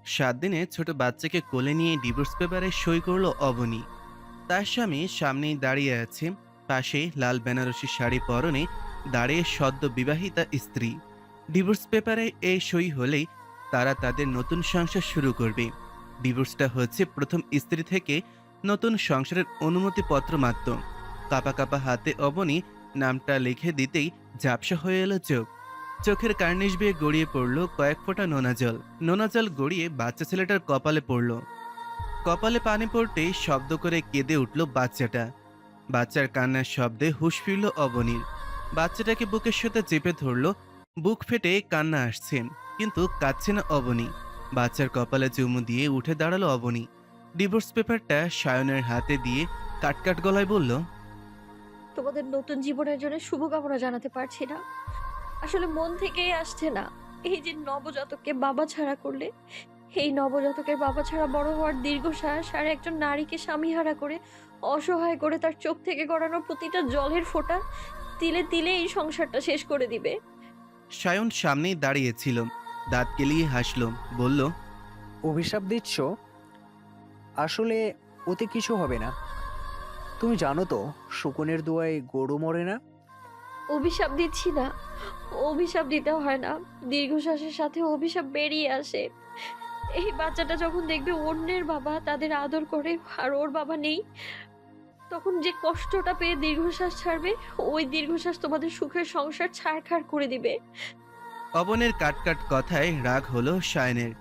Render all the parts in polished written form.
7 দিনে ছোট বাচ্চাকে কোলে নিয়ে ডিভোর্স পেপারে সই করলো অবনী। তার স্বামী সামনেই দাঁড়িয়ে আছে, পাশে লাল বেনারসি শাড়ি পরনে দাঁড়িয়ে সদ্য বিবাহিতা স্ত্রী। ডিভোর্স পেপারে এই সই হলেই তারা তাদের নতুন সংসার শুরু করবে। ডিভোর্সটা হচ্ছে প্রথম স্ত্রী থেকে নতুন সংসারের অনুমতিপত্র মাত্র। কাপা কাপা হাতে অবনী নামটা লিখে দিতেই ঝাপসা হয়ে এলো চোখ। চোখের কার্নিশ বেয়ে গড়িয়ে পড়ল কয়েক ফোঁটা নোনা জল। নোনা জল গড়িয়ে বাচ্চা ছেলেটার কপালে পড়ল। কপালে পানি পড়তেই শব্দ করে কেঁদে উঠল বাচ্চাটা। বাচ্চার কান্নার শব্দে হুঁশ ফিরল অবনীর। বাচ্চাটাকে বুকের সাথে চেপে ধরল। বুক ফেটে কান্না আসছে, কিন্তু কাঁদছে না অবনী। বাচ্চার কপালে চুমু দিয়ে উঠে দাঁড়ালো অবনী। ডিভোর্স পেপারটা সায়নের হাতে দিয়ে কাটকাট গলায় বলল, তোমাদের নতুন জীবনের জন্য শুভকামনা জানাতে পারছি না। আসলে মন থেকেই আসছে না। এই যে নবজাতককে বাবা ছাড়া করলে, এই নবজাতকের বাবা ছাড়া বড় হওয়ার দীর্ঘশ্বাস, আর একজন নারীকে স্বামীহারা করে অসহায় করে তার চোখ থেকে গড়ানো প্রতিটা জলের ফোঁটা তিলে তিলে এই সংসারটা শেষ করে দিবে। সায়ন সামনেই দাঁড়িয়েছিল, দাঁত কেলিয়ে হাসল, বলল, অভিশাপ দিচ্ছ? আসলে ওতে কিছু হবে না। তুমি জানো তো, শকুনের দোয়ায় গরু মরে না। অভিশাপ দিচ্ছি না, অভিশাপ দিতে হয় না। দীর্ঘশ্বাসের সাথে অভিশাপ বেরিয়ে আসে। এই বাচ্চাটা যখন দেখবে অন্যের বাবা তাদের আদর করে আর ওর বাবা নেই, তখন যে কষ্টটা পেয়ে দীর্ঘশ্বাস ছাড়বে, ওই দীর্ঘশ্বাস তোমাদের সুখের সংসার ছাড়খাড় করে দিবে। অবনের কাটকাট কথায় রাগ হলো সায়নের।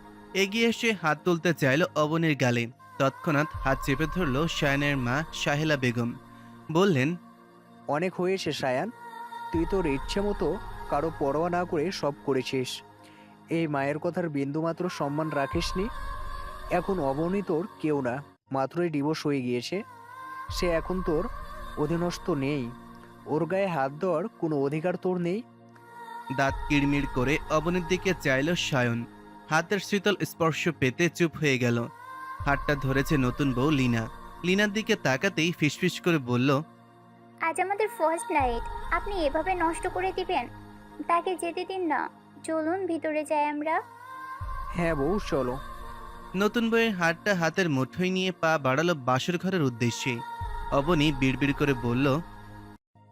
এগিয়ে এসে হাত তুলতে চাইল অবনের গালে। তৎক্ষণাৎ হাত চেপে ধরল সায়নের মা সাহেলা বেগম। বললেন, অনেক হয়েছে সায়ান, তুই তোর ইচ্ছে মতো কারো পরোয়া না করে সব করেছিস। এই মায়ের কথার বিন্দুমাত্র সম্মান রাখিসনি। এখন অবনী তোর কেউ না, মাত্রই ডিভোর্স হয়ে গিয়েছে। সে এখন তোর অধীনস্থ নেই। ওর গায়ে হাত দেওয়ার কোনো অধিকার তোর নেই। দাঁত কিড়মিড় করে অবনীর দিকে চাইল সায়ন। হাতের শীতল স্পর্শ পেতে চুপ হয়ে গেল। হাতটা ধরেছে নতুন বউ লিনা। লিনার দিকে তাকাতেই ফিসফিস করে বলল, আজ আমাদের ফার্স্ট নাইট, আপনি এভাবে নষ্ট করে দিবেন? তাকে যেতে দিন না, চলুন ভিতরে যাই আমরা। হ্যাঁ বউ, চলো। নতুন বউয়ের হাতটা হাতের মুঠোয় নিয়ে পা বাড়ালো বাসর ঘরের উদ্দেশ্যে। অবনী বিড়বিড় করে বলল,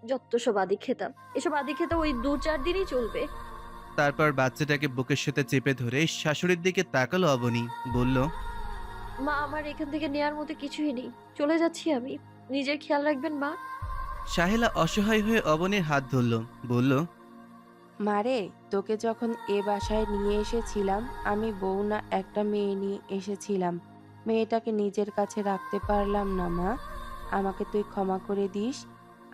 যত সব আদি খেতাম, এসব আদি খেতা ওই 2-4 দিনই চলবে। তারপর বাচ্চাটাকে বুকের সাথে চেপে ধরে শাশুড়ির দিকে তাকালো অবনী, বলল, মা, আমার এখান থেকে নেয়ার মতো কিছুই নেই, চলে যাচ্ছি আমি। নিজের খেয়াল রাখবেন মা। সাহেলা অসহায় হয়ে অবনীর হাত ধরল, বলল, মারে, তোকে যখন এ বাসায় নিয়ে এসেছিলাম, আমি বউ না একটা মেয়ে নিয়ে এসেছিলাম। মেয়েটাকে নিজের কাছে রাখতে পারলাম না মা, আমাকে তুই ক্ষমা করে দিস।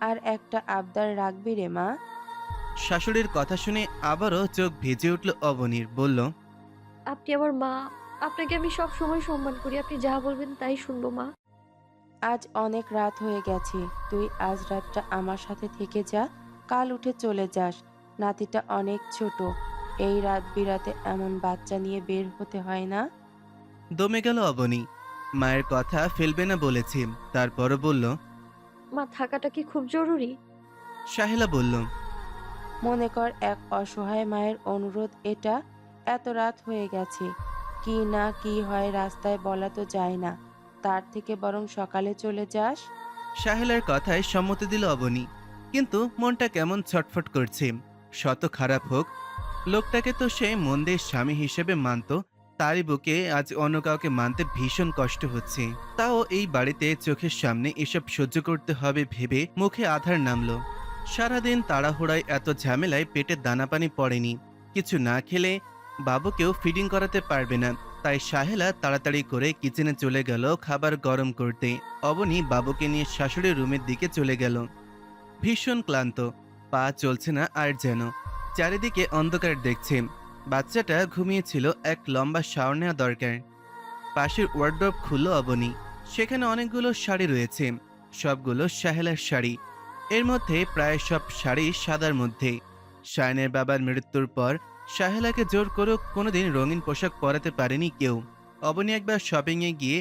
আর একটা আবদার রাখবি রে মা। শাশুড়ির কথা শুনে আবারও চোখ ভিজে উঠল অবনীর, বলল, আপনি আমার মা, আপনাকে আমি সব সময় সম্মান করি। আপনি যা বলবেন তাই শুনবো মা। আজ অনেক রাত হয়ে গেছে, তুই আজ রাতটা আমার সাথে থেকে যা, কাল উঠে চলে যাস। নাতিটা অনেক ছোট, এই রাত বিরাতে এমন বাচ্চা নিয়ে বের হতে হয় না। দমে গেল অবনী। মায়ের কথা ফেলবে না বলেছি, তারপরও বলল। মা, থাকাটা কি খুব জরুরি? সাহেলা বলল, মনে কর এক অসহায় মায়ের অনুরোধ এটা। এত রাত হয়ে গেছে, কি না কি হয় রাস্তায় বলা তো যায় না, তার থেকে বরং সকালে চলে যাস। সাহেলার কথায় সম্মতি দিল অবনী, কিন্তু মনটা কেমন ছটফট করছে। শত খারাপ হোক, লোকটাকে তো সে মন দিয়ে স্বামী হিসেবে মানত। তারই বুকে আজ অন্য কাউকে মানতে ভীষণ কষ্ট হচ্ছে। তাও এই বাড়িতে চোখের সামনে এসব সহ্য করতে হবে ভেবে মুখে আধার নামলো। সারাদিন তাড়াহুড়ায় এত ঝামেলায় পেটে দানা পানি পড়েনি। কিছু না খেলে বাবুকেও ফিডিং করাতে পারবে না। তাই সাহেলা তাড়াতাড়ি করে কিচেনে চলে গেল খাবার গরম করতে। অবনী বাবুকে নিয়ে শাশুড়ির রুমের দিকে চলে গেল। ভীষণ ক্লান্ত, পা চলছে না আর যেন। চারিদিকে অন্ধকার দেখছে। বাচ্চাটা ঘুমিয়েছিল, এক লম্বা শাওয়ার নেওয়া দরকার। পাশের ওয়ার্ডরোব খুলল অবনী। সেখানে অনেকগুলো শাড়ি রয়েছে, সবগুলো সাহেলার শাড়ি। এর মধ্যে প্রায় সব শাড়ি সাদার মধ্যে। শায়নের বাবার মৃত্যুর পর সাহেলাকে জোর করেও কোনোদিন রঙিন পোশাক পরাতে পারেনি কেউ। অবনী একবার শপিংয়ে গিয়ে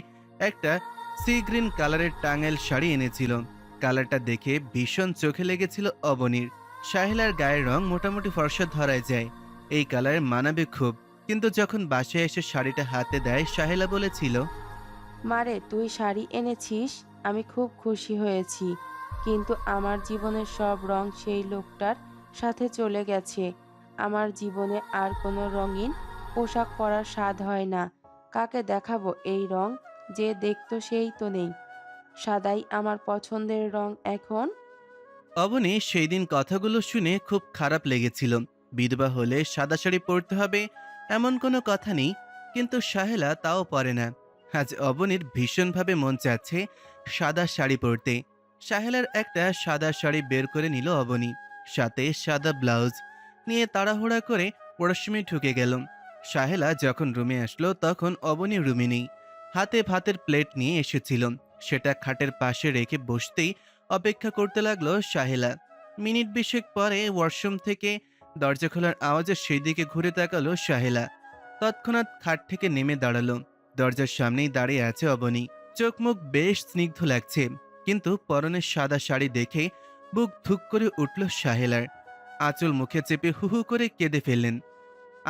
একটা সি গ্রিন কালারের টাঙ্গাইল শাড়ি এনেছিল। কালারটা দেখে ভীষণ চোখে লেগেছিল অবনীর। সাহেলার গায়ের রং মোটামুটি ফর্সা ধরায় যায়, এই কালার মানাবে খুব। কিন্তু যখন বাসায় এসে শাড়িটা হাতে দেয় সাহেলা বলেছিল, মারে তুই শাড়ি এনেছিস, আমি খুব খুশি হয়েছি, কিন্তু আমার জীবনের সব রং সেই লোকটার সাথে চলে গেছে। আমার জীবনে আর কোনো রঙিন পোশাক পরার স্বাদ হয় না। কাকে দেখাবো এই রং? যে দেখতো সেই তো নেই। সাদাই আমার পছন্দের রং এখন। অবনী সেই দিন কথাগুলো শুনে খুব খারাপ লেগেছিল। বিধবা হলে সাদা শাড়ি পরতে হবে এমন কোনো কথা নেই, কিন্তু সাহেলা তাও পরে না। আজ অবনীর ভীষণভাবে মন চাচ্ছে সাদা শাড়ি পরতে। সাহেলার একটা সাদা শাড়ি বের করে নিল অবনী, সাথে সাদা ব্লাউজ নিয়ে তাড়াহুড়া করে ওয়াশরুমে ঢুকে গেল। সাহেলা যখন রুমে আসলো তখন অবনী রুমে নেই। হাতে ভাতের প্লেট নিয়ে এসেছিল, সেটা খাটের পাশে রেখে বসতেই অপেক্ষা করতে লাগলো সাহেলা। মিনিট 20 পরে ওয়াশরুম থেকে দরজা খোলার আওয়াজে সেই দিকে ঘুরে তাকালো সাহেলা। তৎক্ষণাৎ খাট থেকে নেমে দাঁড়ালো। দরজার সামনেই দাঁড়িয়ে আছে অবনী। চোখ মুখ বেশ স্নিগ্ধ লাগছে, কিন্তু পরনের সাদা শাড়ি দেখে বুক ধুক করে উঠল সাহেলার। আঁচল মুখে চেপে হু হু করে কেঁদে ফেললেন।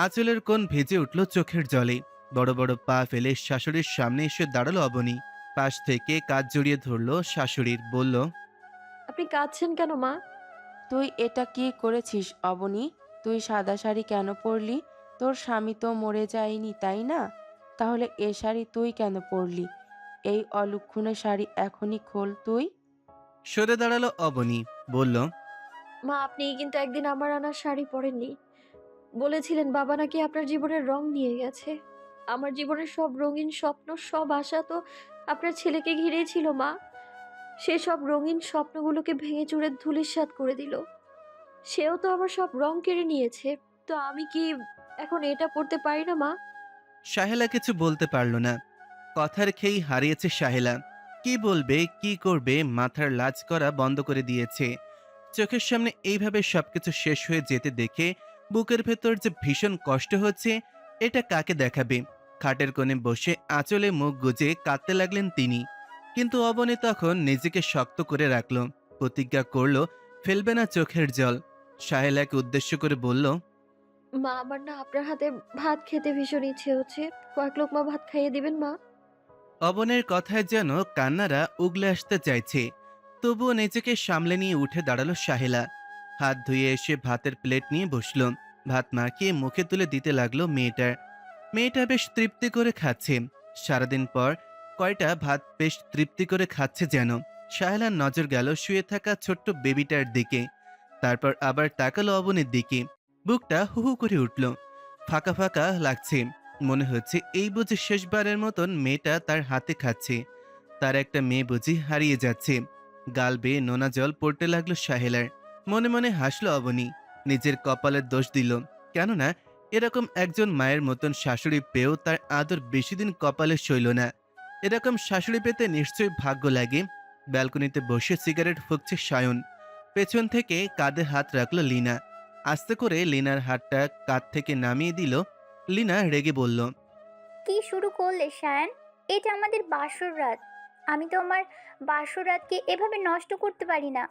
আঁচলের কোণ ভেজে উঠল চোখের জলে। বড় বড় পা ফেলে শাশুড়ির সামনে এসে দাঁড়ালো অবনী। পাশ থেকে কাঁধ জড়িয়ে ধরল শাশুড়ির, বলল, আপনি কাঁদছেন কেন মা? তুই এটা কি করেছিস অবনী? তুই সাদা শাড়ি কেন পরলি? তোর স্বামী তো মরে যায়নি, তাই না? তাহলে এ শাড়ি তুই কেন পরলি? এই অলক্ষণে শাড়ি এখনই খোল তুই। সরে দাঁড়ালো অবনী, বলল, মা, আপনি কিন্তু একদিন আমার আনা শাড়ি পরেননি। বলেছিলেন বাবা নাকি আপনার জীবনের রং নিয়ে গেছে। আমার জীবনের সব রঙিন স্বপ্ন, সব আশা তো আপনার ছেলেকে ঘিরেই ছিল মা। সে সব রঙিন স্বপ্নগুলোকে ভেঙে চুরে ধূলিসাৎ করে দিল। সেও তো আমার সব রং কেড়ে নিয়েছে। তো আমি কি এখন এটা পড়তে পারি না মা? সাহেলা কিছু বলতে পারল না। কথার খেই হারিয়েছে সাহেলা। কি বলবে কি করবে মাথার লাজ করা বন্ধ করে দিয়েছে। চোখের সামনে এইভাবে সবকিছু শেষ হয়ে যেতে দেখে বুকের ভেতর যে ভীষণ কষ্ট হচ্ছে, এটা কাকে দেখাবে। খাটের কোণে বসে আঁচলে মুখ গুজে কাঁদতে লাগলেন তিনি। কিন্তু অবনী তখন নিজেকে শক্ত করে রাখল, প্রতিজ্ঞা করল ফেলবে না চোখের জল। সাহেলাকে উদ্দেশ্য করে বলল, মা, আমার না আপনার হাতে ভাত খেতে ভীষণ ইচ্ছে হচ্ছে। কয়েক লোকমা ভাত খাইয়ে দিবেন মা? অবনের কথায় যেন কান্নারা উগলে আসতে চাইছে, তবুও নিজেকে সামলে নিয়ে উঠে দাঁড়ালো সাহেলা। হাত ধুয়ে এসে ভাতের প্লেট নিয়ে বসল। ভাত মাখিয়ে মুখে তুলে দিতে লাগলো মেয়েটার। মেয়েটা বেশ তৃপ্তি করে খাচ্ছে। সারাদিন পর কয়টা ভাত বেশ তৃপ্তি করে খাচ্ছে যেন। সাহেলার নজর গেল শুয়ে থাকা ছোট্ট বেবিটার দিকে, তারপর আবার তাকালো অবনের দিকে। বুকটা হু হু করে উঠল, ফাঁকা ফাঁকা লাগছে। মনে হচ্ছে এই বুঝি শেষবারের মতন মেয়েটা তার হাতে খাচ্ছে। তার একটা মেয়ে বুঝি হারিয়ে যাচ্ছে। গাল বেয়ে নোনা জল পড়তে লাগলো সাহেলার। মনে মনে হাসলো অবনী, নিজের কপালের দোষ দিল। কেননা এরকম একজন মায়ের মতন শাশুড়ি পেয়েও তার আদর বেশি দিন কপালে সইল না। এরকম শাশুড়ি পেতে নিশ্চয়ই ভাগ্য লাগে। ব্যালকনিতে বসে সিগারেট ফুঁকছে সায়ন। পেছন থেকে কাঁধে হাত রাখলো লীনা। আস্তে করে লিনার হাতটা কাঁধ থেকে নামিয়ে দিল। লিনা রেগে বলল, কি শুরু করলে সায়ান? এটা আমাদের বাসর রাত। আমি তো আমার বাসর রাতকে এভাবে নষ্ট করতে পারি না।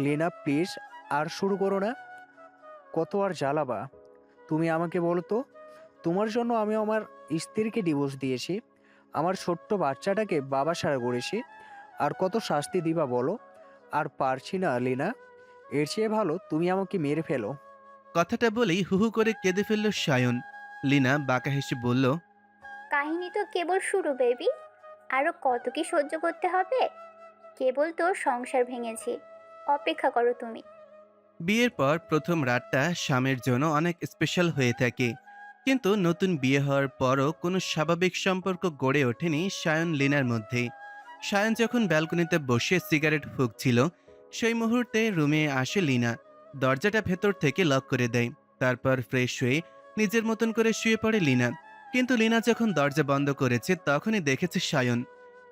লেনা প্লিজ, আর শুরু করো না। কত আর জ্বালাবা? তুমি আমাকে বলো তো, তোমার জন্য আমি আমার স্ত্রীকে ডিভোর্স দিয়েছি, আমার ছোট্ট বাচ্চাটাকে বাবা সারা করেছি, আর কত শাস্তি দিবা বলো? আর পারছি না লীনা। এর চেয়ে ভালো তুমি আমাকে মেরে ফেলো। কথাটা বলেই হু হু করে কেঁদে ফেলল সায়ন। লিনা বাঁকা হেসে বলল, কাহিনী তো কেবল শুরু বেবি। আরো কত কি সহ্য করতে হবে? কেবল তোর সংসার ভেঙেছি, অপেক্ষা করো তুমি। বিয়ের পর প্রথম রাতটা স্বামীর জন্য অনেক স্পেশাল হয়ে থাকে, কিন্তু নতুন বিয়ে হওয়ার পরও কোনো স্বাভাবিক সম্পর্ক গড়ে ওঠেনি সায়ন লিনার মধ্যে। সায়ন যখন ব্যালকনিতে বসে সিগারেট ফুঁকছিল, সেই মুহূর্তে রুমে আসে লিনা। দরজাটা ভেতর থেকে লক করে দেয়। তারপর ফ্রেশ হয়ে নিজের মতন করে শুয়ে পড়ে লিনা। কিন্তু লিনা যখন দরজা বন্ধ করেছে তখনই দেখেছে সায়ন,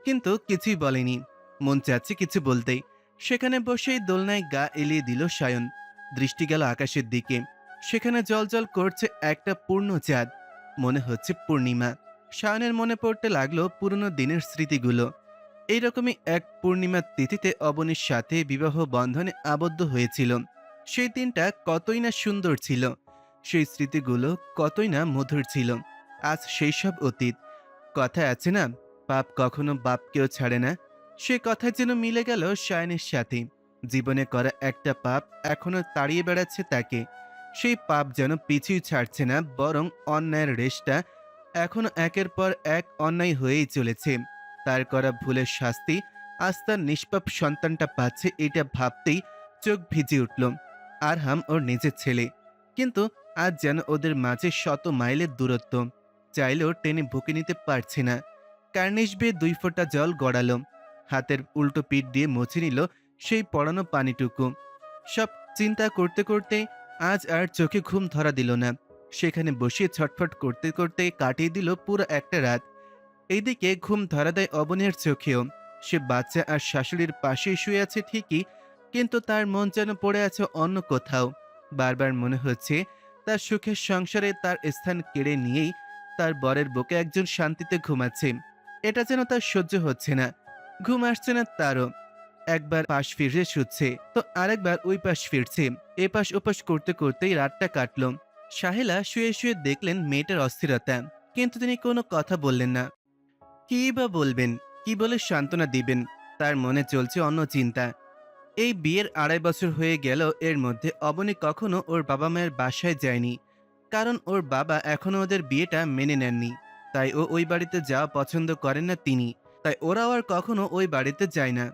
কিন্তু কিছুই বলেনি। মন চাচ্ছে কিছু বলতেই। সেখানে বসেই দোলনায় গা এলিয়ে দিল সায়ন। দৃষ্টি গেল আকাশের দিকে। সেখানে জলজল করছে একটা পূর্ণ চাঁদ, মনে হচ্ছে পূর্ণিমা। সায়নের মনে পড়তে লাগলো পুরনো দিনের স্মৃতিগুলো। এইরকমই এক পূর্ণিমার তিথিতে অবনীর সাথে বিবাহ বন্ধনে আবদ্ধ হয়েছিল। সেই দিনটা কতই না সুন্দর ছিল। সেই স্মৃতিগুলো কতই না মধুর ছিল। আজ সেই সব অতীত। কথায় আছে না, পাপ কখনো বাপকেও ছাড়ে না। সে কথা যেন মিলে গেল সায়নের সাথে। জীবনে করা একটা পাপ এখনো তাড়িয়ে বেড়াচ্ছে তাকে। সেই পাপ যেন পিছুই ছাড়ছে না, বরং অন্যায়ের রেশটা এখনো একের পর এক অন্যায় হয়েই চলেছে। তার করা ভুলের শাস্তি আজ তার নিষ্পাপ সন্তানটা পাচ্ছে, এটা ভাবতেই চোখ ভিজে উঠল। আরহাম ওর নিজের ছেলে, কিন্তু আজ যেন ওদের মাঝে শত মাইলের দূরত্ব। চাইলেও টেনে বুকে নিতে পারছে না। কার্নিশ বেয়ে 2 ফোঁটা জল গড়ালো। হাতের উল্টো পিঠ দিয়ে মুছে নিল সেই পড়ানো পানিটুকু। সব চিন্তা করতে করতে আজ আর চোখে ঘুম ধরা দিল না। সেখানে বসে ছটফট করতে করতে কাটিয়ে দিল পুরো একটা রাত। এইদিকে ঘুম ধরা দেয় অবনীর চোখেও। সে বাচ্চা আর শাশুড়ির পাশেই শুয়ে আছে ঠিকই, কিন্তু তার মন যেন পড়ে আছে অন্য কোথাও। বারবার মনে হচ্ছে তার সুখের সংসারে তার স্থান কেড়ে নিয়েই তার বরের বুকে একজন শান্তিতে ঘুমাচ্ছে। এটা যেন তার সহ্য হচ্ছে না। ঘুম আসছে না তারও। একবার পাশ ফিরে শুচ্ছে, তো আরেকবার ওই পাশ ফিরছে। এপাশ ওপাশ করতে করতেই রাতটা কাটল। সাহেলা শুয়ে শুয়ে দেখলেন মেয়েটার অস্থিরতা, কিন্তু তিনি কোনো কথা বললেন না। কী বা বলবেন, কি বলে সান্ত্বনা দিবেন? তার মনে চলছে অন্য চিন্তা। এই বিয়ের 2.5 বছর হয়ে গেল, এর মধ্যে অবনী কখনো ওর বাবা মায়ের বাসায় যায়নি, কারণ ওর বাবা এখনো ওদের বিয়েটা মেনে নেননি। তাই ও ওই বাড়িতে যাওয়া পছন্দ করেন না তিনি। তাই ওরাও আর কখনো ওই বাড়িতে যায় না।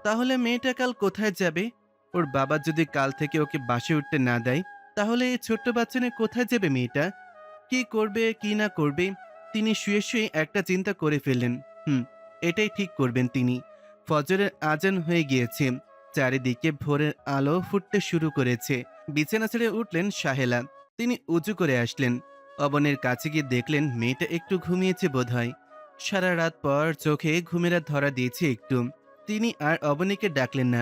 তাহলে মেয়েটা কাল কোথায় যাবে? ওর বাবা যদি কাল থেকে ওকে বাসে উঠতে না দেয়, তাহলে এই ছোট্ট বাচ্চা নিয়ে কোথায় যাবে মেয়েটা? কি করবে কি না করবে, তিনি শুয়ে শুয়ে একটা চিন্তা করে ফেললেন। এটাই ঠিক করবেন তিনি। ফজরের আজান হয়ে গিয়েছে। চারিদিকে ভোরের আলো ফুটতে শুরু করেছে। বিছানা ছেড়ে উঠলেন সাহেলা। তিনি উঁচু করে আসলেন। অবনের কাছে গিয়ে দেখলেন মেয়েটা একটু ঘুমিয়েছে বোধহয়। সারা রাত পর চোখে ঘুমেরা ধরা দিয়েছে একটু। তিনি আর অবনীকে ডাকলেন না।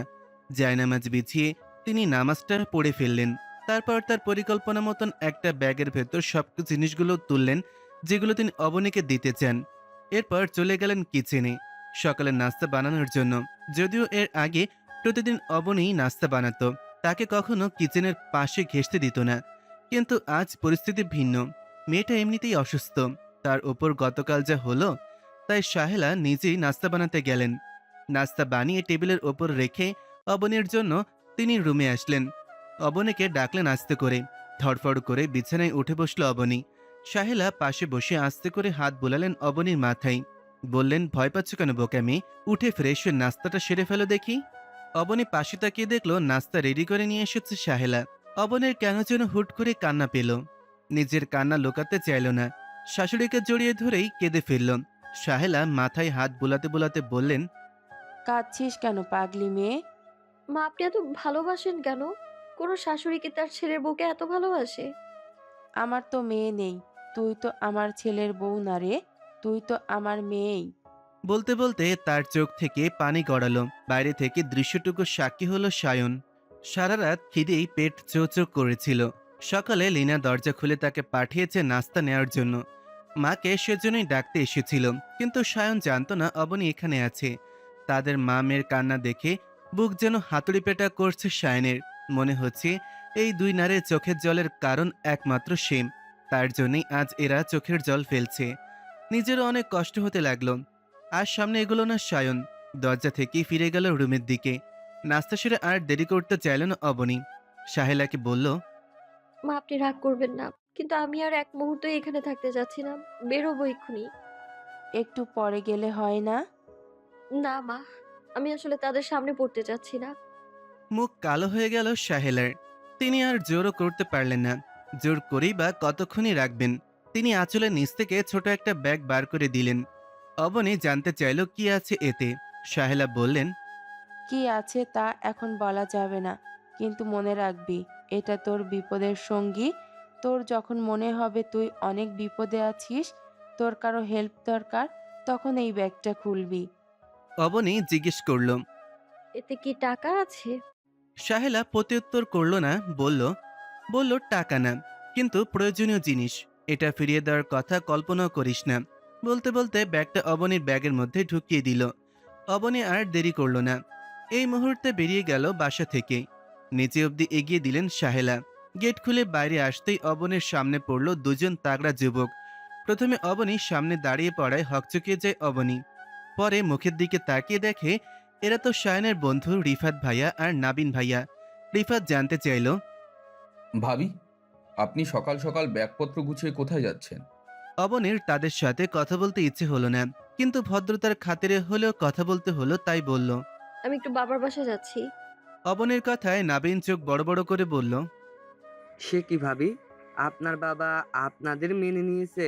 জায়নামাজ বিছিয়ে তিনি নামাজটা পড়ে ফেললেন। তারপর তার পরিকল্পনা মতন একটা ব্যাগের ভেতর সব জিনিসগুলো তুললেন যেগুলো তিনি অবনীকে দিতে চান। এরপর চলে গেলেন কিচেনে সকালে নাস্তা বানানোর জন্য। যদিও এর আগে প্রতিদিন অবনী নাস্তা বানাতো, তাকে কখনো কিচেনের পাশে ঘেঁষতে দিত না। কিন্তু আজ পরিস্থিতি ভিন্ন। মেয়েটা এমনিতেই অসুস্থ, তার ওপর গতকাল যা হলো, তাই সাহেলা নিজেই নাস্তা বানাতে গেলেন। নাস্তা বানিয়ে টেবিলের ওপর রেখে অবনীর জন্য তিনি রুমে আসলেন। অবনীকে ডাকলেন আস্তে করে। ধড়ফড় করে বিছানায় উঠে বসল অবনী। সাহেলা পাশে বসে আস্তে করে হাত বোলালেন অবনীর মাথায়। বললেন, ভয় পাচ্ছ কেন বোকামি? উঠে ফ্রেশ হয়ে নাস্তাটা সেরে ফেলো দেখি। অবনী পাশে তাকিয়ে দেখলো নাস্তা রেডি করে নিয়ে এসেছে সাহেলা। অবনীর কেন যেন হুট করে কান্না পেল। নিজের কান্না লুকাতে চাইল না। শাশুড়িকে জড়িয়ে ধরেই কেঁদে ফেলল। সাহেলা মাথায় হাত বোলাতে বোলাতে বললেন, কাঁদছিস কেন পাগলি মেয়ে? মা, আপনি এত ভালোবাসেন কেন? কোনো শাশুড়ি কি তার ছেলের বউকে এত ভালোবাসে? আমার তো মেয়ে নেই। তুই তো আমার ছেলের বউ না রে, তুই তো আমার মেয়েই। বলতে বলতে তার চোখ থেকে পানি গড়ালো। বাইরে থেকে দৃশ্যটুকু সাক্ষী হলো সায়ন। সারা রাত খিদেই পেট চোচো করেছিল। সকালে লিনা দরজা খুলে তাকে পাঠিয়েছে নাস্তা নেওয়ার জন্য। মাকে সেজন্যই ডাকতে এসেছিল, কিন্তু সায়ন জানতো না অবনী এখানে আছে। তাদের মা মেয়ের কান্না দেখে বুক যেন হাতুড়ি পেটা করছে সায়নের। মনে হচ্ছে এই 2 নারীর চোখের জলের কারণ একমাত্র সে। তার জন্যই আজ এরা চোখের জল ফেলছে। নিজেরও অনেক কষ্ট হতে লাগলো। আর সামনে এগোলো না সায়ন। দরজা থেকেই ফিরে গেল রুমের দিকে। নাস্তা সেরে আর দেরি করতে চাইল না অবনী। সাহেলাকে বলল, মা, আপনি রাগ করবেন না, কিন্তু আমি আর এক মুহূর্ত এখানে থাকতে যাচ্ছি না। বেরোবো এক্ষুনি। একটু পরে গেলে হয় না? না মা, আমি আসলে তাদের সামনে পড়তে চাচ্ছি না। মুখ কালো হয়ে গেল সাহেলার। তিনি আর জোরও করতে পারলেন না। জোর করেই বা কতক্ষণই রাখবেন। তিনি আঁচলের নিচ থেকে ছোট একটা ব্যাগ বার করে দিলেন। অবনী জানতে চাইল কি আছে এতে। সাহেলা বললেন, কি আছে তা এখন বলা যাবে না, কিন্তু মনে রাখবি এটা তোর বিপদের সঙ্গী। তোর যখন মনে হবে তুই অনেক বিপদে আছিস, তোর কারো হেল্প দরকার, তখন এই ব্যাগটা খুলবি। অবনী জিজ্ঞেস করল। এতে কি টাকা আছে? সাহেলা প্রত্যুত্তর করল না। বলল টাকা না, কিন্তু প্রয়োজনীয় জিনিস। এটা ফিরিয়ে দেওয়ার কথা কল্পনাও করিস না। বলতে বলতে ব্যাগটা অবনীর ব্যাগের মধ্যে ঢুকিয়ে দিল। অবনী আর দেরি করল না। এই মুহূর্তে বেরিয়ে গেল বাসা থেকে। নিচে অবধি এগিয়ে দিলেন সাহেলা। গেট খুলে বাইরে আসতেই অবনীর সামনে পড়ল দুজন তাগড়া যুবক। প্রথমে অবনীর সামনে দাঁড়িয়ে পড়ায় হকচকিয়ে যায় অবনী। পরে মুখের দিকে তাকিয়ে দেখে এরা তো শায়নের বন্ধু রিফাত ভাইয়া আর নাবিন ভাইয়া। রিফাত জানতে চাইল, ভাবি, আপনি সকাল সকাল ব্যাগপত্র গুছিয়ে কোথায় যাচ্ছেন? অবনীর তাদের সাথে কথা বলতে ইচ্ছে হলো না, কিন্তু ভদ্রতার খাতিরে হলেও কথা বলতে হলো, তাই বলল। আমি একটু বাবার বাসায় যাচ্ছি। অবনীর কথায় নাবিন চোখ বড় বড় করে বলল, সে কি ভাবি, আপনার বাবা আপনাদের মেনে নিয়েছে?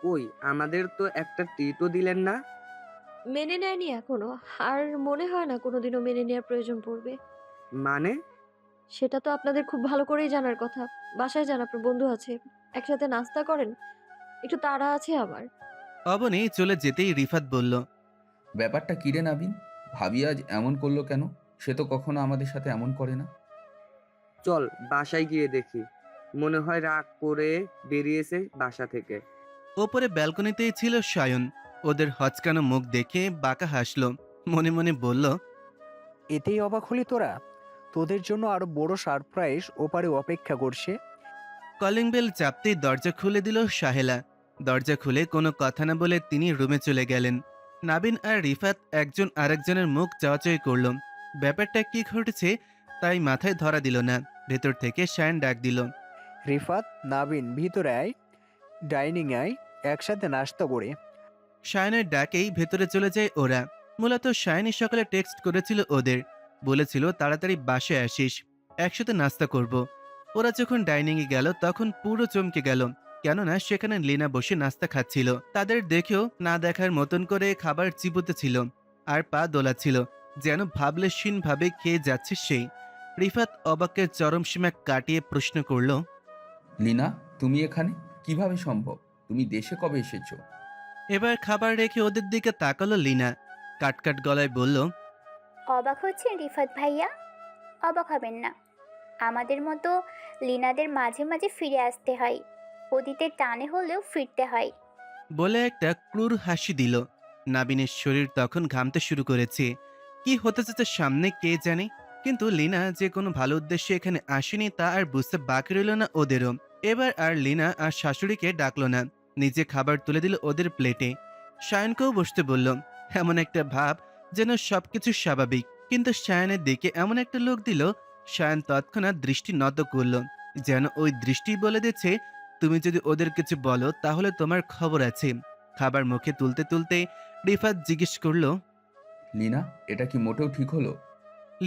কই, আমাদের তো একটা ট্রিটও দিলেন না। মেনে নেয়নি এখনো, আর মনে হয় না কোনোদিনও মেনে নেওয়ার প্রয়োজন পড়বে। মানে? সেটা তো আপনাদের খুব ভালো করেই জানার কথা। বাসায় যান, আপনার বন্ধু আছে, একসাথে নাস্তা করেন। একটু তাড়া আছে আমার। অবনী চলে যেতেই রিফাত বলল, ব্যাপারটা কি রে নাবিন? ভাবি আজ এমন করলো কেন? সে তো কখনো আমাদের সাথে এমন করে না। চল বাসায় গিয়ে দেখি, মনে হয় রাগ করে বেরিয়েছে বাসা থেকে। ওপরে ব্যালকনিতেই ছিল সায়ন। ওদের হচকানো মুখ দেখে বাঁকা হাসল, মনে মনে বলল, এতেই অবাক হলি তোরা? তোদের জন্য আরো বড় সারপ্রাইজ ওপারে অপেক্ষা করছে। কলিং বেল চাপতেই দরজা খুলে দিল সাহেলা। দরজা খুলে কোনো কথা না বলে তিনি রুমে চলে গেলেন। নাবিন আর রিফাত একজন আরেকজনের মুখ চাওয়াচাই করল। ব্যাপারটা কি ঘটেছে তাই মাথায় ধরা দিল না। ভেতর থেকে শায়ন ডাক দিল, রিফাত, নাবিন, ভিতরে আয়, ডাইনিং আয়, একসাথে নাস্তা করে। শায়নের ডাকেই ভেতরে চলে যায় ওরা। মূলত শায়নি সকালে টেক্সট করেছিল ওদের, বলেছিল তাড়াতাড়ি বাসায় আসিস, একসাথে নাস্তা করব। ওরা যখন ডাইনিংয়ে গেল তখন পুরো চমকে গেল, কেননা সেখানে লিনা বসে নাস্তা খাচ্ছিল। তাদের দেখেও না দেখার মতন করে খাবার চিবোতে ছিল আর পা দোলাচ্ছিল, যেন ভাবলেশীন ভাবে খেয়ে যাচ্ছে সেই। রিফাত অবাকের চরম সীমা কাটিয়ে প্রশ্ন করল, লিনা, তুমি এখানে কিভাবে সম্ভব? তুমি দেশে কবে এসেছো? এবার খাবার রেখে ওদের দিকে তাকালো লিনা। কাটকাট গলায় বলল, অবাক হচ্ছেন রিফাত ভাইয়া? অবাক হবেন না, আমাদের মতো লিনাদের মাঝে মাঝে ফিরে আসতে হয়, অতীতের টানে হলেও ফিরতে হয়। বলে একটা ক্রূর হাসি দিল। নাবিনের শরীর তখন ঘামতে শুরু করেছে। কি হতে যাচ্ছে সামনে কে জানে, কিন্তু লিনা যে কোনো ভালো উদ্দেশ্যে এখানে আসেনি তা আর বুঝতে বাকি রইল না ওদেরও। এবার আর লিনা আর শাশুড়িকে ডাকলো না, নিজে খাবার তুলে দিল ওদের প্লেটে। শায়নকেও বসতে বলল। এমন একটা ভাব যেন সবকিছু স্বাভাবিক, কিন্তু শায়নের দিকে এমন একটা লোক দিল, শায়ন তৎক্ষণাৎ দৃষ্টি নত করল, যেন ওই দৃষ্টি বলে দিচ্ছে, তুমি যদি ওদের কিছু বলো তাহলে তোমার খবর আছে। খাবার মুখে তুলতে তুলতে রিফাত জিজ্ঞেস করল, লিনা, এটা কি মোটেও ঠিক হলো?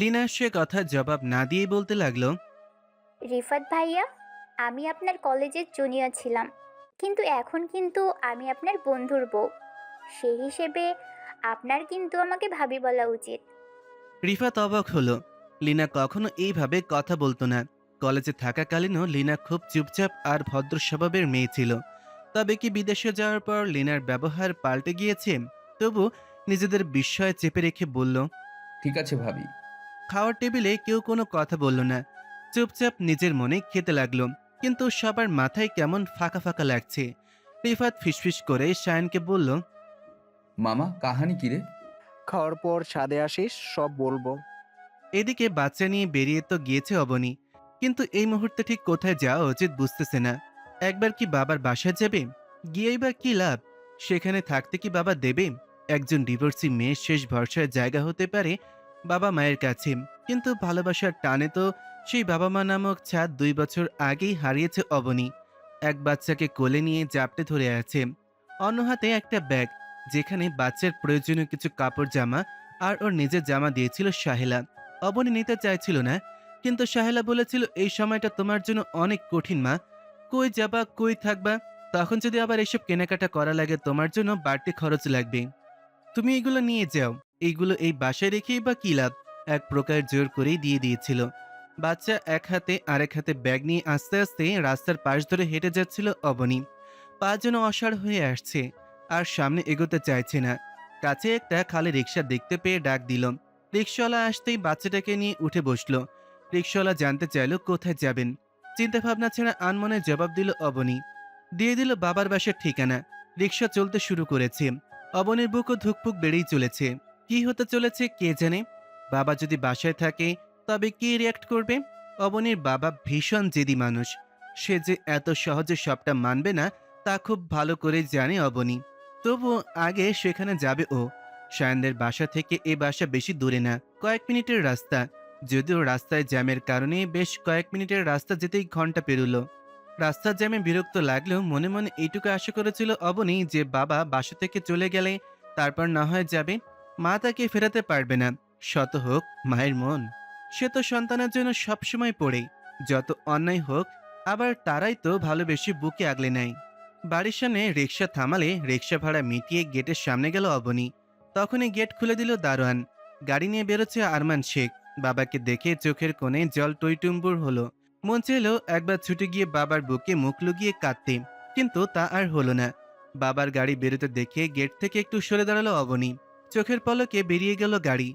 লিনা সে কথা জবাব না দিয়েই বলতে লাগলো, রিফাত ভাইয়া, আমি আপনার কলেজের জুনিয়র ছিলাম, কিন্তু এখন কিন্তু আমি আপনার বন্ধুর বউ। সেই হিসেবে আপনার কিন্তু আমাকে ভাবি বলা উচিত। রিফাত অবাক হলো। লিনা কখনো এইভাবে কথা বলতো না। কলেজে থাকাকালীনও লিনা খুব চুপচাপ আর ভদ্র স্বভাবের মেয়ে ছিল। তবে কি বিদেশে যাওয়ার পর লিনার ব্যবহার পাল্টে গিয়েছে? তবু নিজেদের বিস্ময় চেপে রেখে বলল। ঠিক আছে ভাবি। খাওয়ার টেবিলে কেউ কোনো কথা বলল না, চুপচাপ নিজের মনে খেতে লাগলো। কিন্তু সবার মাথায় কেমন ফাঁকা ফাঁকা লাগছে। রিফাত ফিসফিস করে শায়নকে বলল, মামা, কাহানি কি রে? খাওয়ার পর ছাদে আসিস, সব বলবো। এদিকে বাচ্চা নিয়ে বেরিয়ে তো গিয়েছে অবনী, কিন্তু এই মুহূর্তে ঠিক কোথায় যাওয়া উচিত বুঝতেছে না। একবার কি বাবার বাসায় যাবে? গিয়েই বা কি লাভ? সেখানে থাকতে কি বাবা দেবে? একজন ডিভোর্সি মেয়ের শেষ ভরসার জায়গা হতে পারে বাবা মায়ের কাছে, কিন্তু ভালোবাসার টানে তো সেই বাবা মা নামক ছাদ 2 বছর আগেই হারিয়েছে অবনী। এক বাচ্চাকে কোলে নিয়ে জাপটে ধরে আছে, অন্য হাতে একটা ব্যাগ যেখানে বাচ্চার প্রয়োজনীয় কিছু কাপড় জামা আর ওর নিজের জামা দিয়েছিল সাহেলা। অবনী নিতে চাইছিল না, কিন্তু সাহেলা বলেছিল, এই সময়টা তোমার জন্য অনেক কঠিন মা, কই যাবা কই থাকবা, তখন যদি আবার এসব কেনাকাটা করা লাগে তোমার জন্য বাড়তি খরচ লাগবে, তুমি এগুলো নিয়ে যাও, এইগুলো এই বাসায় রেখেই বা কি লাভ। এক প্রকার জোর করেই দিয়ে দিয়েছিল। বাচ্চা এক হাতে আরেক হাতে ব্যাগ নিয়ে আস্তে আস্তে রাস্তার পাশ ধরে হেঁটে যাচ্ছিল অবনী। পা যেন অসাড় হয়ে আসছে, আর সামনে এগোতে চাইছে না। কাছে একটা খালি রিক্সা দেখতে পেয়ে ডাক দিল। রিক্সাওয়ালা আসতেই বাচ্চাটাকে নিয়ে উঠে বসলো। রিক্সাওয়ালা জানতে চাইল কোথায় যাবেন। চিন্তা ভাবনা ছাড়া আনমনে জবাব দিল অবনী। দিয়ে দিল বাবার বাসার ঠিকানা। রিক্সা চলতে শুরু করেছে। অবনীর বুকও ধুকপুক বেড়েই চলেছে। কি হতে চলেছে কে জানে। বাবা যদি বাসায় থাকে তবে কি রিয়াক্ট করবে? অবনীর বাবা ভীষণ জেদি মানুষ। সে যে এত সহজে সবটা মানবে না তা খুব ভালো করে জানে অবনী। তবু আগে সেখানে যাবে ও। সায়নদের বাসা থেকে এ বাসা বেশি দূরে না, কয়েক মিনিটের রাস্তা। যদিও রাস্তায় জ্যামের কারণে বেশ কয়েক মিনিটের রাস্তা যেতেই ঘন্টা পেরুলো। রাস্তার জ্যামে বিরক্ত লাগলেও মনে মনে এইটুকু আশা করেছিল অবনী যে বাবা বাসা থেকে চলে গেলে তারপর না হয় যাবে। মা তাকে ফেরাতে পারবে না, শত হোক মায়ের মন। সে তো সন্তানের জন্য সবসময় পড়ে, যত অন্যায় হোক। আবার তারাই তো ভালোবেসে বুকে আগলে নেয়। বাড়ির সামনে রিক্সা থামালে রিক্সা ভাড়া মিটিয়ে গেটের সামনে গেল অবনী। তখনই গেট খুলে দিল দারোয়ান। গাড়ি নিয়ে বেরোচ্ছে আরমান শেখ। বাবাকে দেখে চোখের কোণে জল টইটুম্বুর হলো। মন চাইল একবার ছুটে গিয়ে বাবার বুকে মুখ লুকিয়ে কাঁদতে, কিন্তু তা আর হলো না। বাবার গাড়ি বেরোতে দেখে গেট থেকে একটু সরে দাঁড়ালো অবনী। চোখের পলকে বেরিয়ে গেল গাড়ি।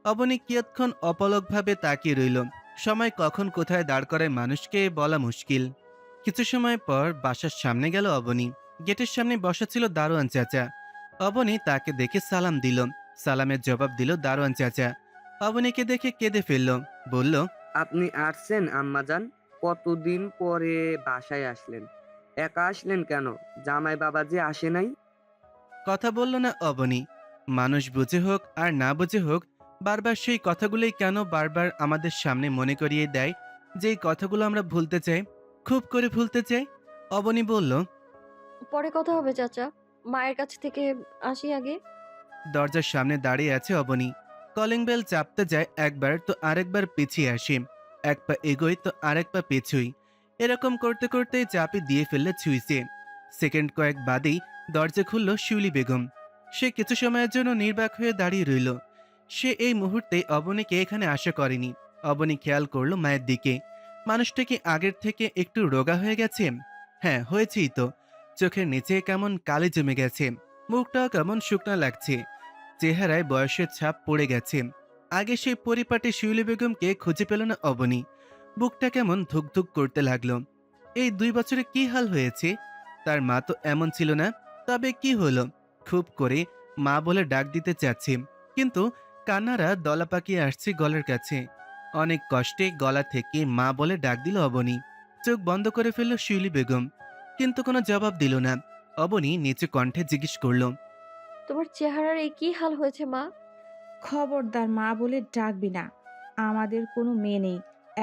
অবনী কিয়ৎক্ষণ অপলকভাবে তাকিয়ে রইল। সময় কখন কোথায় দাঁড় করায় মানুষকে বলা মুশকিল। কিছু সময় পর বাসার সামনে গেল অবনী। গেটের সামনে বসা ছিল দারোয়ান চাচা। অবনী তাকে দেখে সালাম দিল। সালামের জবাব দিল দারোয়ান চাচা। অবনীকে দেখে কেঁদে ফেলল, বলল, আপনি আসছেন আম্মাজান? কতদিন পরে বাসায় আসলেন? একা আসলেন কেন? জামাই বাবা যে আসে নাই? কথা বলল না অবনী। মানুষ বুঝে হোক আর না বুঝে হোক, বারবার সেই কথাগুলোই কেন বারবার আমাদের সামনে মনে করিয়ে দেয় যে এই কথাগুলো আমরা ভুলতে চাই, খুব করে ভুলতে চাই। অবনী বলল, পরে কথা হবে চাচা, মায়ের কাছ থেকে আসি আগে। দরজার সামনে দাঁড়িয়ে আছে অবনী। কলিং বেল চাপতে যায় একবার তো আরেকবার পিছিয়ে আসে, এক পা এগোয় তো আরেক পা পেছুই। এরকম করতে করতে চাপি দিয়ে ফেললে ছুঁইছে। সেকেন্ড কয়েক বাদেই দরজা খুলল শিউলি বেগম। সে কিছু সময়ের জন্য নির্বাক হয়ে দাঁড়িয়ে রইল। সে এই মুহূর্তে অবনীকে এখানে আশা করেনি। অবনী খেয়াল করলো মায়ের দিকে। মানুষটা কি আগের থেকে একটু রোগা হয়ে গেছে? হ্যাঁ, হয়েছেই তো। চোখের নিচে কেমন কালি জমে গেছে, মুখটাও কেমন শুকনা লাগছে। চেহারায় বয়সের ছাপ পড়ে গেছে। আগে সেই পরিপাটি শিউলি বেগমকে খুঁজে পেল না অবনী। বুকটা কেমন ধুকধুক করতে লাগলো। এই 2 বছরে কি হাল হয়েছে? তার মা তো এমন ছিল না। তবে কি হলো? খুব করে মা বলে ডাক দিতে চাচ্ছে, কিন্তু কান্নারা দলা পাকিয়ে আসছে গলার কাছে। অনেক কষ্টে গলা থেকে মা বলে ডাক দিল অবনী। চোখ বন্ধ করে ফেলল শিউলি বেগম, কিন্তু কোনো জবাব দিল না। অবনী নিচু কণ্ঠে জিজ্ঞেস করল, তোমার চেহারার এই কি হাল হয়েছে মা? খবরদার মা বলে ডাকবি না। আমাদের কোনো মেয়ে নেই,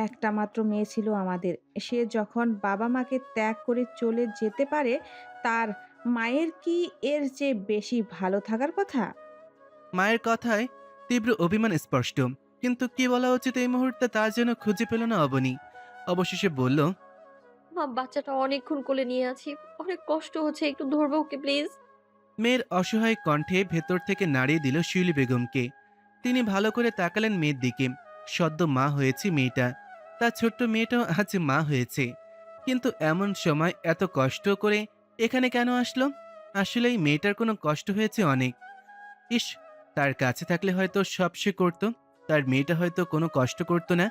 একটা মাত্র মেয়ে ছিল আমাদের। সে যখন বাবা মাকে ত্যাগ করে চলে যেতে পারে, তার মায়ের কি এর চেয়ে বেশি ভালো থাকার কথা? মায়ের কথায় তীব্র অভিমান স্পষ্ট, কিন্তু কি বলা উচিত এই মুহূর্তে তার যেন খুঁজে পেল না অবনী। অবশেষে বলল, মা, বাচ্চাটা অনেকক্ষণ কোলে নিয়ে আছি, অনেক কষ্ট হচ্ছে, একটু ধরবে ওকে প্লিজ। মেয়ের অসহায় কণ্ঠে ভেতর থেকে নাড়িয়ে দিল শিউলি বেগমকে। তিনি ভালো করে তাকালেন মেয়ের দিকে। সদ্য মা হয়েছে মেয়েটা, তার ছোট্ট মেয়েটাও আজ মা হয়েছে। কিন্তু এমন সময় এত কষ্ট করে এখানে কেন আসলো? আসলেই মেয়েটার কোনো কষ্ট হয়েছে অনেক। ইস, তার কাছে থাকলে হয়তো সব সে করতো। তার মেয়েটা হয়তো কোনো কষ্ট করতো না।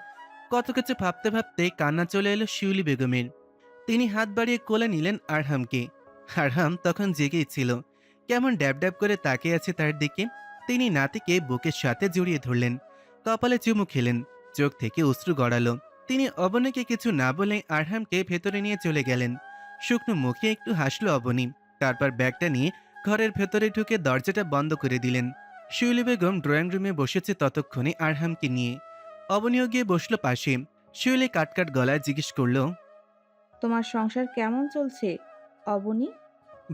কত কিছু ভাবতে ভাবতে কান্না চলে এলো শিউলি বেগমের। তিনি হাত বাড়িয়ে কোলে নিলেন আরহামকে। আরহাম তখন জেগেই ছিল, কেমন ড্যাব ড্যাব করে তাকিয়ে আছে তার দিকে। তিনি নাতিকে বুকের সাথে জড়িয়ে ধরলেন, কপালে চুমু খেলেন, চোখ থেকে অশ্রু গড়ালো। তিনি অবনীকে কিছু না বলে আরহামকে ভেতরে নিয়ে চলে গেলেন। শুকনো মুখে একটু হাসলো অবনী। তারপর ব্যাগটা নিয়ে ঘরের ভেতরে ঢুকে দরজাটা বন্ধ করে দিলেন। শিউলি বেগম ড্রয়িং রুমে বসেছে ততক্ষণে আরহামকে নিয়ে। অবনীও গিয়ে বসলো পাশে। শিউলি কাটকাট গলায় জিজ্ঞেস করলো, তোমার সংসার কেমন চলছে অবনী?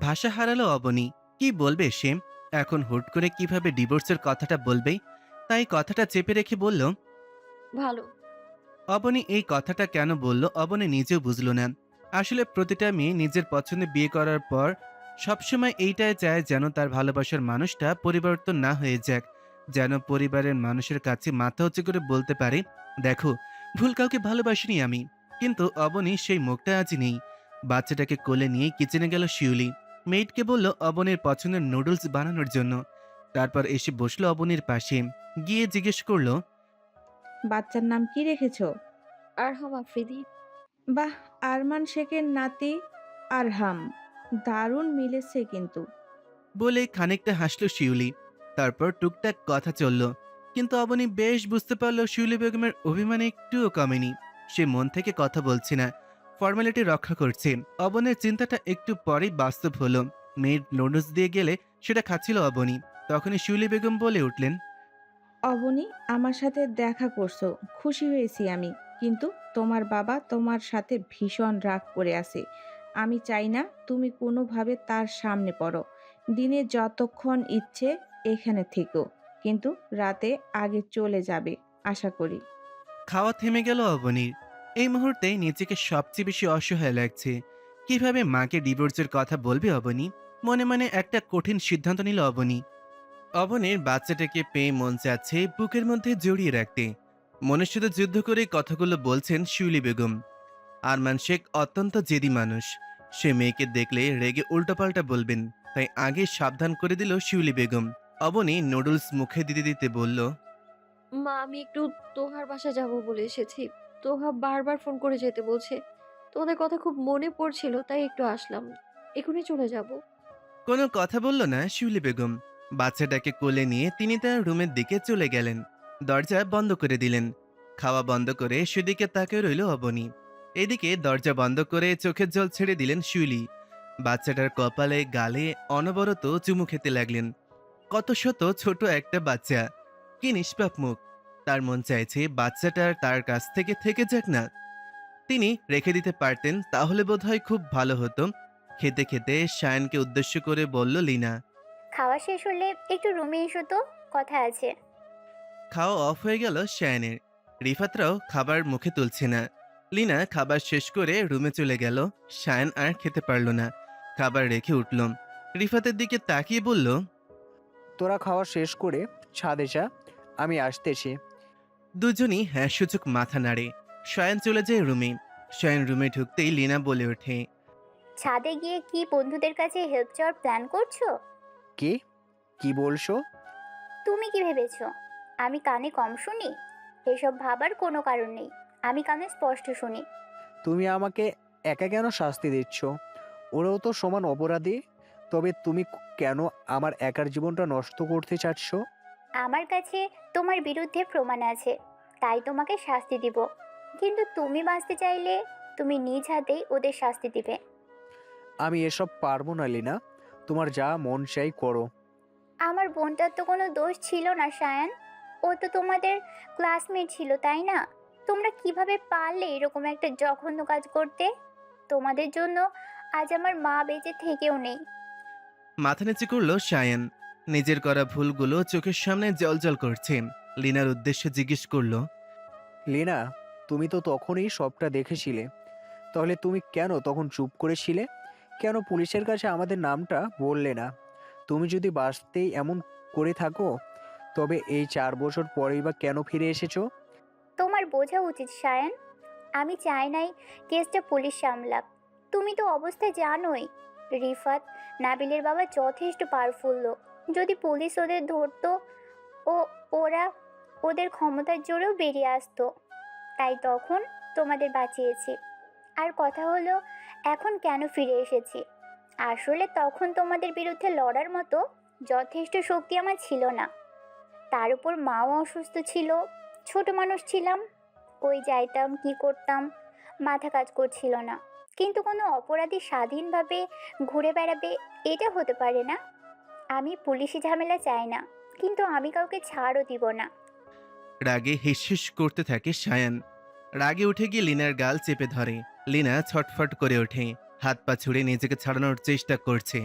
ভাষা হারালো অবনী। কি বলবে সে? এখন হুট করে কিভাবে ডিভোর্সের কথাটা বলবে? তাই কথাটা চেপে রেখে বলল, ভালো। অবনী এই কথাটা কেন বলল অবনী নিজেও বুঝল না। আসলে প্রতিটা মেয়ে নিজের পছন্দে বিয়ে করার পর সবসময় এইটাই চায় যেন তার ভালোবাসার মানুষটা পরিবর্তন না হয়ে যাক, যেন পরিবারের মানুষের কাছে মাথা উঁচু করে বলতে পারে, দেখো, ভুল কাউকে ভালোবাসিনি আমি। কিন্তু অবনী সেই মুখটা আজ নেই। বাচ্চাটাকে কোলে নিয়ে কিচেনে গেল শিউলি। মেয়েটকে বলল অবনীর পছন্দের নুডলস বানানোর জন্য। তারপর এসে বসলো অবনীর পাশে। গিয়ে জিজ্ঞেস করলো, বাচ্চার নাম কি রেখেছো? আরহাম আফ্রিদি। বাহ, আরমান শেখের নাতি আরহাম, দারুণ মিলেছে কিন্তু। বলে খানিকটা হাসলো শিউলি। তারপর টুকটাক কথা চলল, কিন্তু অবনী বেশ বুঝতে পারল শিউলি বেগমের অভিমানে একটুও কমেনি। সে মন থেকে কথা বলছে না, ফর্মালিটি রক্ষা করছে। অবনের চিন্তাটা একটু পরেই বাস্তব হলো। মেয়ের নুডলস দিয়ে গেলে সেটা খাচ্ছিল অবনী। তখনই শিউলি বেগম বলে উঠলেন, অবনী, আমার সাথে দেখা করছো, খুশি হয়েছি আমি। কিন্তু তোমার বাবা তোমার সাথে ভীষণ রাগ করে আছে। আমি চাই না তুমি কোনোভাবে তার সামনে পড়ো। দিনে যতক্ষণ ইচ্ছে এখানে থেকো, কিন্তু রাতে আগে চলে যাবে আশা করি। খাওয়া থেমে গেল অবনীর। এই মুহূর্তে নিজেকে সবচেয়ে বেশি অসহায় লাগছে। কিভাবে মাকে ডিভোর্সের কথা বলবে অবনী? মনে মনে একটা কঠিন সিদ্ধান্ত নিল অবনী। অবনীর বাচ্চাটাকে পেয়ে মন চাচ্ছে বুকের মধ্যে জড়িয়ে রাখতে। মনের সাথে যুদ্ধ করে কথাগুলো বলছেন শিউলি বেগম। আরমান শেখ অত্যন্ত জেদি মানুষ। সে মেয়েকে দেখলে রেগে উল্টোপাল্টা বলবেন, তাই আগে সাবধান করে দিল শিউলি বেগম। অবনী নুডলস মুখে দিতে দিতে বলল, মা, আমি একটু তোহার বাসায় যাব বলে এসেছি। তোহা বারবার ফোন করে যেতে বলছে। তোমাদের কথা খুব মনে পড়ছিল, তাই একটু আসলাম। এখনই চলে যাব। কোনো কথা বলল না শিউলি বেগম। বাচ্চাটাকে কোলে নিয়ে তিনি তার রুমের দিকে চলে গেলেন। দরজা বন্ধ করে দিলেন। খাওয়া বন্ধ করে সেদিকে তাকিয়ে রইল অবনী। এদিকে দরজা বন্ধ করে চোখের জল ছেড়ে দিলেন শিউলি। বাচ্চাটার কপালে গালে অনবরত চুমু খেতে লাগলেন। কত শত ছোট একটা বাচ্চা, কি নিষ্পাপ মুখ। তার মন চাইছে বাচ্চাটার তার কাছ থেকে যাক না। তিনি রেখে দিতে পারতেন, তাহলে বোধহয় খুব ভালো হতো। খেতে খেতে শায়ানকে উদ্দেশ্য করে বলল লিনা। খাওয়া শেষ হলে একটু রুমে এসো তো, কথা আছে। খাওয়া অফ হয়ে গেল শায়ানের। রিফাতরাও খাবার মুখে তুলছে না। লিনা খাবার শেষ করে রুমে চলে গেল। শায়ান আর খেতে পারল না, খাবার রেখে উঠল। রিফাতের দিকে তাকিয়ে বলল, তোরা খাওয়া শেষ করে ছাদে যা, আমি আসতেছি। দুজনই হ্যাঁ সূচক মাথা নাড়ে। শায়ান চলে যায় রুমে। শায়ান রুমে ঢুকতেই লিনা বলে ওঠে, ছাদে গিয়ে কি বন্ধুদের কাছে হেল্প চাওয়ার প্ল্যান করছো? কি কি বলছো? তুমি কি ভেবেছো আমি কানে কম শুনি? এসব ভাবার কোনো কারণ নেই, আমি কানে স্পষ্ট শুনি। তুমি আমাকে একা কেন শাস্তি দিচ্ছ? ওরাও তো সমান অপরাধী। তবে তুমি কেন আমার একার জীবনটা নষ্ট করতে চাচ্ছ? আমার কাছে তোমার বিরুদ্ধে প্রমাণ আছে, তাই তোমাকে শাস্তি দিব। কিন্তু তুমি বাঁচতে চাইলে তুমি নিজ হাতেই ওদের শাস্তি দিবে। আমি এসব পারবো না লিনা, তোমার যা মন চাই করো। আমার বোনটার তো কোনো দোষ ছিল না সায়ান, ও তো তোমাদের ক্লাসমেট ছিল, তাই না? তোমরা কিভাবে পারলে এরকম একটা জঘন্য কাজ করতে? তোমাদের জন্য আজ আমার মা বেঁচে থেকেও নেই। মাথা নিচু করল শায়ান। নিজের করা ভুলগুলো চোখের সামনে জলজল করছে। লিনার উদ্দেশ্যে জিজ্ঞেস করলো, লিনা, তুমি তো তখনই সবটা দেখেছিলে, তাহলে তুমি কেন তখন চুপ করেছিলে? কেন পুলিশের কাছে আমাদের নামটা বললে না? তুমি যদি বাঁচতেই এমন করে থাকো, তবে এই 4 বছর পরেই বা কেন ফিরে এসেছো? তোমার বোঝা উচিত সায়ান, আমি চাই নাই কেসটা পুলিশ সামলাক। তুমি তো অবস্থা জানোই, রিফাত নাবিলের বাবা যথেষ্ট পাওয়ারফুল লোক। যদি পুলিশ ওদের ধরতো, ও ওরা ওদের ক্ষমতার জোরেও বেরিয়ে আসতো। তাই তখন তোমাদের বাঁচিয়েছি। আর কথা হলো এখন কেন ফিরে এসেছি, আসলে তখন তোমাদের বিরুদ্ধে লড়ার মতো যথেষ্ট শক্তি আমার ছিল না। তার উপর মাও অসুস্থ ছিল, ছোট মানুষ ছিলাম। কই যাইতাম, কি করতাম, মাথা কাজ করছিল না। কিন্তু কোনো অপরাধী স্বাধীনভাবে ঘুরে বেড়াবে, এটা হতে পারে না। আমি পুলিশি ঝামেলা চাই না, কিন্তু আমি কাউকে ছাড়ও দিব না। রাগে হিসহিস করতে থাকে শায়ান। রাগে উঠে গিয়ে লিনার গাল চেপে ধরে। লিনা ছটফট করে ওঠে, হাত পা ছুড়ে নিজেকে ছাড়ানোর চেষ্টা করছে।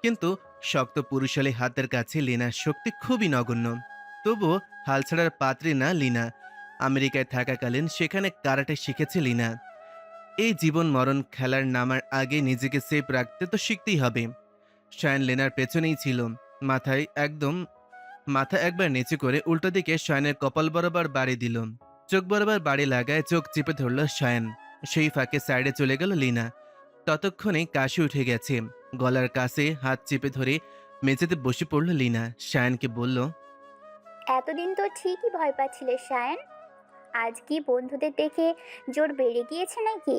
কিন্তু শক্ত পুরুষালী হাতের কাছে লিনার শক্তি খুবই নগণ্য। তবুও হাল ছাড়ার পাত্রী না লিনা। আমেরিকায় থাকাকালীন সেখানে কারাটে শিখেছে লিনা। এই জীবন মরণ খেলার নামার আগে নিজেকে সেফ রাখতে তো শিখতেই হবে। শায়ান লেনার পেছনেই ছিল। মাথা একবার নিচু করে উল্টো দিকে শায়ানের কপাল বরাবর বাড়ি দিল। চোখ বরাবর বাড়ি লাগায় চোখ চিপে ধরল শায়ান। সেই ফাঁকে সাইডে চলে গেল লিনা। ততক্ষণে কাশি উঠে গেছে। গলার কাছে হাত চেপে ধরে মেঝেতে বসে পড়ল লিনা। শায়ানকে বলল, এতদিন তো ঠিকই ভয় পাচ্ছিলে সায়ান, আজ কি বন্ধুদের দেখে জোর বেড়ে গিয়েছে নাকি?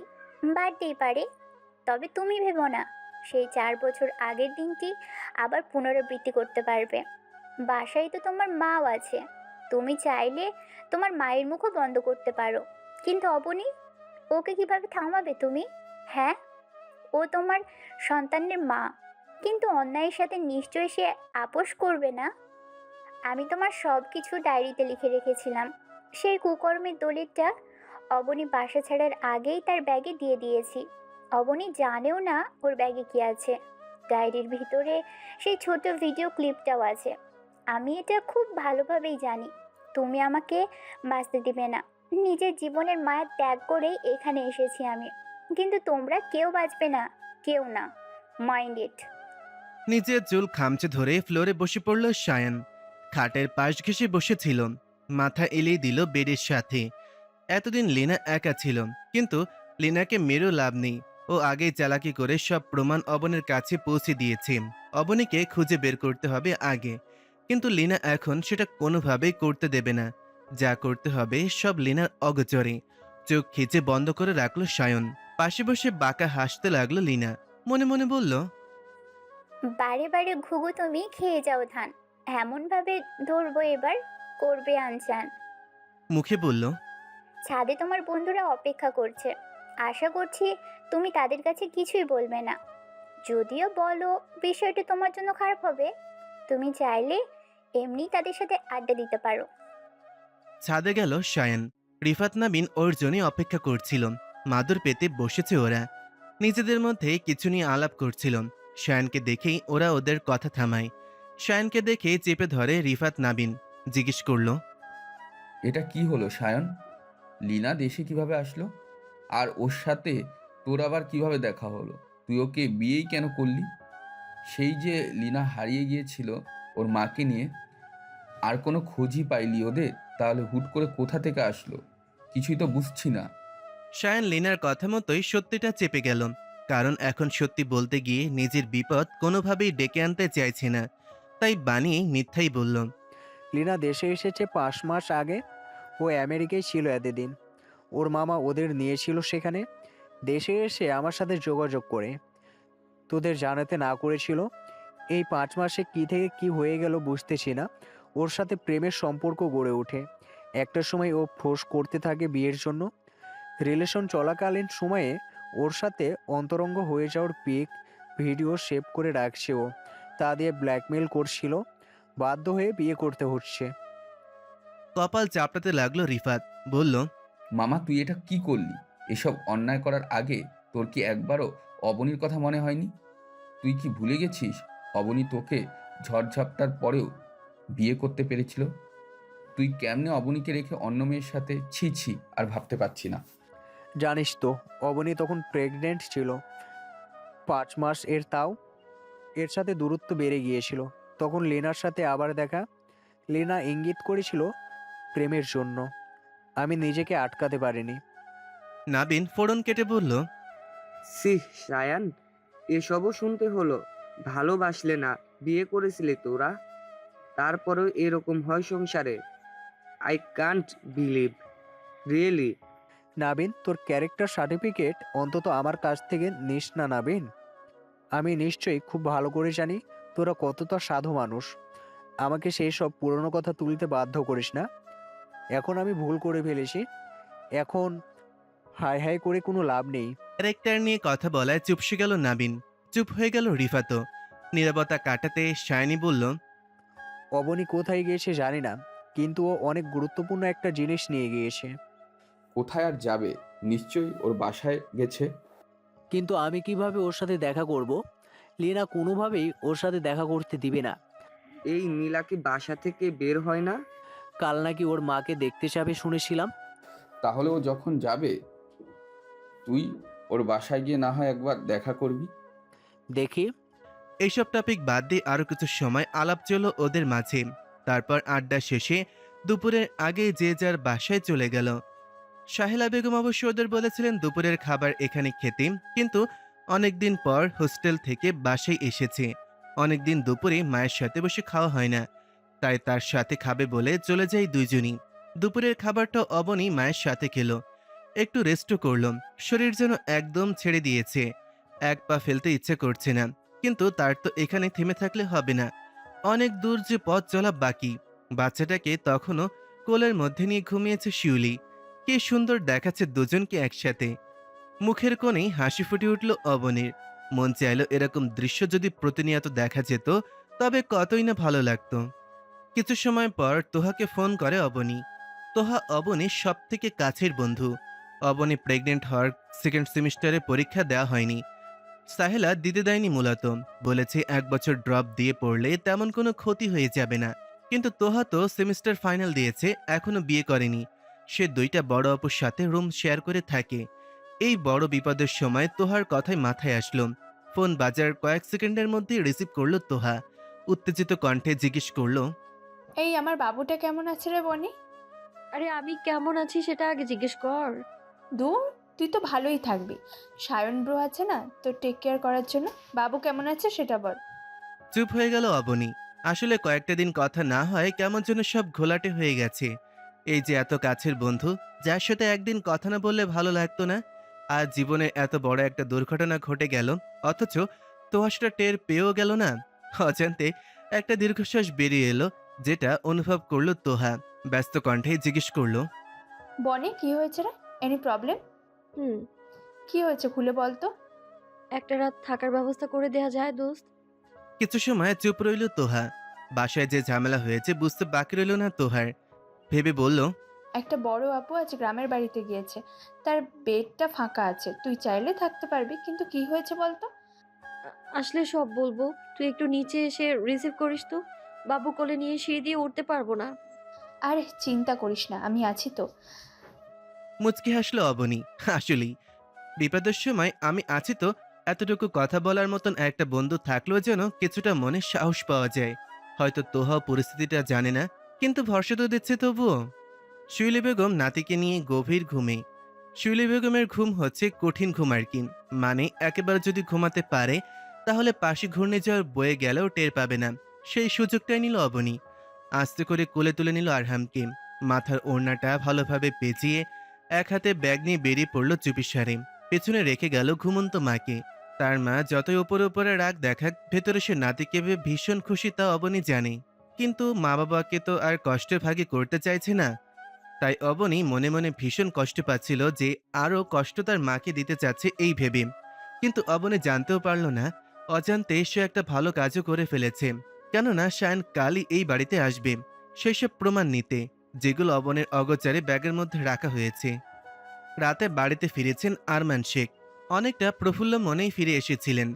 বাড়তেই পারে, তবে তুমি ভেবো না সেই 4 বছর আগের দিনটি আবার পুনরাবৃত্তি করতে পারবে। বাসায় তো তোমার মাও আছে, তুমি চাইলে তোমার মায়ের মুখও বন্ধ করতে পারো। কিন্তু অবনী, ওকে কিভাবে থামাবে তুমি? হ্যাঁ, ও তোমার সন্তানের মা, কিন্তু অন্যায়ের সাথে নিশ্চয়ই সে আপোষ করবে না। আমি তোমার সব কিছু ডায়েরিতে লিখে রেখেছিলাম। সেই কুকর্মের দলিলটা অবনী বাসা ছাড়ার আগেই তার ব্যাগে দিয়ে দিয়েছি। অবনী জানেও না ওর ব্যাগে কি আছে। ডায়েরির ভিতরে সেই ছোট ভিডিও ক্লিপটাও আছে। আমি এটা খুব ভালোভাবেই জানি তুমি আমাকে বাঁচতে দিবে না। নিজের জীবনের মায়া ত্যাগ করেই এখানে এসেছি আমি, কিন্তু তোমরা কেউ বাঁচবে না, কেউ না। Mind it. নিজের চুল খামচে ধরে ফ্লোরে বসে পড়ল সায়ান। খাটের পাশ ঘেঁষে বসেছিল, মাথা এলিয়ে দিল বেডের সাথে। এতদিন লিনা একা ছিল, কিন্তু লিনাকে মেরেও লাভ নেই। ও আগেই চালাকি করে সব প্রমাণ অবনের কাছে পৌঁছে দিয়েছে। অবনীকে খুঁজে বের করতে হবে আগে, কিন্তু লিনা এখন সেটা কোনোভাবেই করতে দেবে না। যা করতে হবে সব লিনার অগোচরে। চোখ খিচে বন্ধ করে রাখলো সায়ন। পাশে বসে বাঁকা হাসতে লাগলো লিনা। মনে মনে বলল, বারে বারে ঘুঘু তুমি খেয়ে যাও ধান, এমনভাবে ধরবো এবার, করবে আনচান। মুখে বলল, ছাদে তোমার বন্ধুরা অপেক্ষা করছে, আশা করছি তুমি তাদের কাছে কিছুই বলবে না। যদিও বলো বিষয়টা তোমার জন্য খারাপ হবে, তুমি চাইলে এমনি তাদের সাথে আড্ডা দিতে পারো। ছাদে গেল সায়ন। রিফাত নাবিন ওর জন্যই অপেক্ষা করছিল। মাদুর পেতে বসেছে ওরা। নিজেদের মধ্যে কিছু নিয়ে আলাপ করছিল। সায়নকে দেখেই ওরা ওদের কথা থামায়। সায়নকে দেখে চেপে ধরে রিফাত নাবিন। জিজ্ঞেস করলো, এটা কি হলো সায়ন? লিনা দেশে কিভাবে আসলো? আর ওর সাথে তোর আবার কিভাবে দেখা হলো? তুই ওকে বিয়েই কেন করলি? সেই যে লিনা হারিয়ে গিয়েছিল ওর মাকে নিয়ে, আর কোনো খোঁজই পাইলি ওদের? তাহলে হুট করে কোথা থেকে আসলো? কিছুই তো বুঝছি না। সায়ন লিনার কথা মতোই সত্যিটা চেপে গেল। কারণ এখন সত্যি বলতে গিয়ে নিজের বিপদ কোনোভাবেই ডেকে আনতে চাইছে না, তাই বানিয়ে মিথ্যাই বলল। লিনা দেশে এসেছে 5 মাস আগে। ও আমেরিকায় ছিল এতদিন। ওর মামা ওদের নিয়েছিল সেখানে। দেশে এসে আমার সাথে যোগাযোগ করে তোদের জানাতে না করেছিল। এই 5 মাসে কি থেকে কি হয়ে গেল বুঝতেছি না। ওর সাথে প্রেমের সম্পর্ক গড়ে ওঠে। একটা সময় ও ফোর্স করতে থাকে বিয়ের জন্য। রিলেশন চলাকালীন সময়ে ওর সাথে অন্তরঙ্গ হয়ে যাওয়ার পিক ভিডিও সেভ করে রাখছে ও। তা দিয়ে ব্ল্যাকমেল করছিল। বাধ্য হয়ে বিয়ে করতে হচ্ছে। কপাল চাপড়াতে লাগলো রিফাত। বলল, মামা তুই এটা কি করলি? এসব অন্যায় করার আগে তোর কি একবারও অবনীর কথা মনে হয়নি? তুই কি ভুলে গেছিস অবনী তোকে ঝড়ঝাপটার পরেও বিয়ে করতে পেরেছিল? তুই কেমনে অবনীকে রেখে অন্য মেয়ের সাথে? ছি ছি, আর ভাবতে পারছি না। জানিস তো অবনী তখন প্রেগনেন্ট ছিল 5 মাস এর। তাও এর সাথে দূরত্ব বেড়ে গিয়েছিল। তখন লেনার সাথে আবার দেখা। লেনা ইঙ্গিত করেছিল প্রেমের জন্য। আমি নিজেকে আটকাতে পারিনি। নাবিন ফোড়ন কেটে বলল, সি সায়ান, এসবও শুনতে হলো? ভালোবাসলে না, বিয়ে করেছিলে তোরা, তারপরেও এরকম হয় সংসারে? I can't believe, really. Nabin, তোর ক্যারেক্টার সার্টিফিকেট অন্তত আমার কাছ থেকে নিস না নাবিন। আমি নিশ্চয়ই খুব ভালো করে জানি তোরা কতটা সাধু মানুষ। আমাকে সেই সব পুরনো কথা তুলতে বাধ্য করিস না। এখন আমি ভুল করে ফেলেছি। এখন হাই হাই করে কোনো লাভ নেই। ক্যারেক্টার নিয়ে কথা বলায় চুপসে গেল নাবিন। চুপ হয়ে গেল রিফাতও। নীরবতা কাটাতে সায়নী বলল, অবনী কোথায় গিয়েছে জানি না, কিন্তু ও অনেক গুরুত্বপূর্ণ একটা জিনিস নিয়ে গিয়েছে। কোথায় আর যাবে? নিশ্চয়ই ওর বাসায় গেছে। কিন্তু আমি কিভাবে ওর সাথে দেখা করব? লিনা কোনোভাবেই ওর সাথে দেখা করতে দিবে না। এই নীলা কি বাসা থেকে বের হয় না? কাল নাকি ওর মাকে দেখতে যাবে শুনেছিলাম। তাহলে ও যখন যাবে তুই ওর বাসায় গিয়ে না হয় একবার দেখা করবি। দেখি। এইসব টপিক বাদ দিয়ে আরো কিছু সময় আলাপ চলো ওদের মাঝে। তারপর আড্ডা শেষে দুপুরের আগে যে যার বাসায় চলে গেল। সাহেলা বেগম অবশ্য ওদের বলেছিলেন দুপুরের খাবার এখানে খেতে, কিন্তু অনেকদিন পর হোস্টেল থেকে বাসায় এসেছে। অনেকদিন দুপুরে মায়ের সাথে বসে খাওয়া হয় না, তাই তার সাথে খাবে বলে চলে যায় দুইজনই। দুপুরের খাবারটা অবনী মায়ের সাথে খেলো। একটু রেস্টও করলো। শরীর যেন একদম ছেড়ে দিয়েছে। এক পা ফেলতে ইচ্ছে করছে না, কিন্তু তার তো এখানে থেমে থাকলে হবে না। অনেক দূর যে পথ চলা বাকি। বাচ্চাটাকে তখনও কোলের মধ্যে নিয়ে ঘুমিয়েছে শিউলি। কি সুন্দর দেখাচ্ছে দুজনকে একসাথে। মুখের কোণেই হাসি ফুটে উঠল অবনীর। মন চাইল এরকম দৃশ্য যদি প্রতিনিয়ত দেখা যেত তবে কতই না ভালো লাগতো। কিছু সময় পর তোহাকে ফোন করে অবনী। তোহা অবনীর সব থেকে কাছের বন্ধু। অবনী প্রেগনেন্ট হওয়ার সেকেন্ড সেমিস্টারে পরীক্ষা দেওয়া হয়নি। সাহেলা দিতে দেয়নি, মূলত বলেছে 1 বছর ড্রপ দিয়ে পড়লে তেমন কোনো ক্ষতি হয়ে যাবে না। কিন্তু তোহা তো সেমিস্টার ফাইনাল দিয়েছে, এখনো বিয়ে করেনি। সে 2টা বড় অপুর সাথে রুম শেয়ার করে থাকে। এই বড় বিপদের সময় তোহার কথাই মাথায় আসলো। ফোন বাজার কয়েক সেকেন্ডের মধ্যে রিসিভ করলো তোহা। উত্তেজিত কণ্ঠে জিজ্ঞেস করলো, এই আমার বাবুটা কেমন আছে রে বনি? আরে আমি কেমন আছি সেটা আগে জিজ্ঞেস কর। দূর, তুই তো ভালোই থাকবি। সায়ন ব্রো আছে না তোর টেক কেয়ার করার জন্য? বাবু কেমন আছে সেটা বল। চুপ হয়ে গেল অবনী। আসলে কয়েকটা দিন কথা না হয় কেমন যেন সব ঘোলাটে হয়ে গেছে। এই যে এত কাছের বন্ধু, যার সাথে একদিন কথা না বললে ভালো লাগতো না, আর জীবনে এত বড় একটা দুর্ঘটনা ঘটে গেল, অথচ তোহা সেটা টের পেয়েও গেল না। অজান্তে একটা দীর্ঘশ্বাস বেরিয়ে এলো, যেটা অনুভব করলো তোহা। ব্যস্ত কণ্ঠে জিজ্ঞেস করলো, বনি কি হয়েছে রে? Any problem? হুম, কি হয়েছে খুলে বল তো। একটা রাত থাকার ব্যবস্থা করে দেয়া যায় দোস্ত? কিছু সময় চুপ রইল তোহা। বাসায় যে ঝামেলা হয়েছে বুঝতে বাকি রইল না তোহার। ভেবে বলল, একটা বড় আপু আজ গ্রামের বাড়িতে গিয়েছে, তার বেডটা ফাঁকা আছে, তুই চাইলে থাকতে পারবি, কিন্তু কি হয়েছে বলতো। আসলে সব বলবো, তুই একটু নিচে এসে রিসিভ করিস তো। বাবু কোলে নিয়ে সিঁড়ি দিয়ে উঠতে পারবো না। আরে চিন্তা করিস না, আমি আছি তো। মুচকি হাসলো অবনী। আসলেই বিপদের সময় আমি আছি তো, এতটুকু কথা বলার মতন একটা বন্ধু থাকলেও যেন কিছুটা মনে সাহস পাওয়া যায়। হয়তো তোহাও পরিস্থিতিটা জানে না, কিন্তু ভরসা তো দিচ্ছে তবুও। শিউলি বেগম নাতিকে নিয়ে গভীর ঘুমে। শিউলি বেগমের ঘুম হচ্ছে কঠিন ঘুম আর কি, মানে একেবারে যদি ঘুমাতে পারে তাহলে পাশে ঘূর্ণিঝড় বয়ে গেলেও টের পাবে না। সেই সুযোগটাই নিল অবনী। আস্তে করে কোলে তুলে নিল আরহামকে। মাথার ওড়নাটা ভালোভাবে পেঁচিয়ে এক হাতে ব্যাগ নিয়ে বেরিয়ে পড়ল চুপিসারে। পেছনে রেখে গেল ঘুমন্ত মাকে। তার মা যতই ওপরে ওপরে রাগ দেখাক, ভেতরে সে নাতিকে ভেবে ভীষণ খুশি, তা অবনী জানে। কিন্তু মা বাবাকে তো আর কষ্টের ভাগে করতে চাইছে না। তাই অবনী মনে মনে ভীষণ কষ্ট পাচ্ছিল যে আরও কষ্ট তার মাকে দিতে চাচ্ছে এই ভেবে। কিন্তু অবনী জানতেও পারল না অজান্তে সে একটা ভালো কাজও করে ফেলেছে। কেননা শায়ন কালই এই বাড়িতে আসবে সেসব প্রমাণ নিতে, যেগুলো অবনের অগোচরে ব্যাগের মধ্যে রাখা হয়েছে। রাতে বাড়িতে ফিরেছেন আরমান শেখ। অনেকটা প্রফুল্ল মনেই ফিরে এসেছিলেন।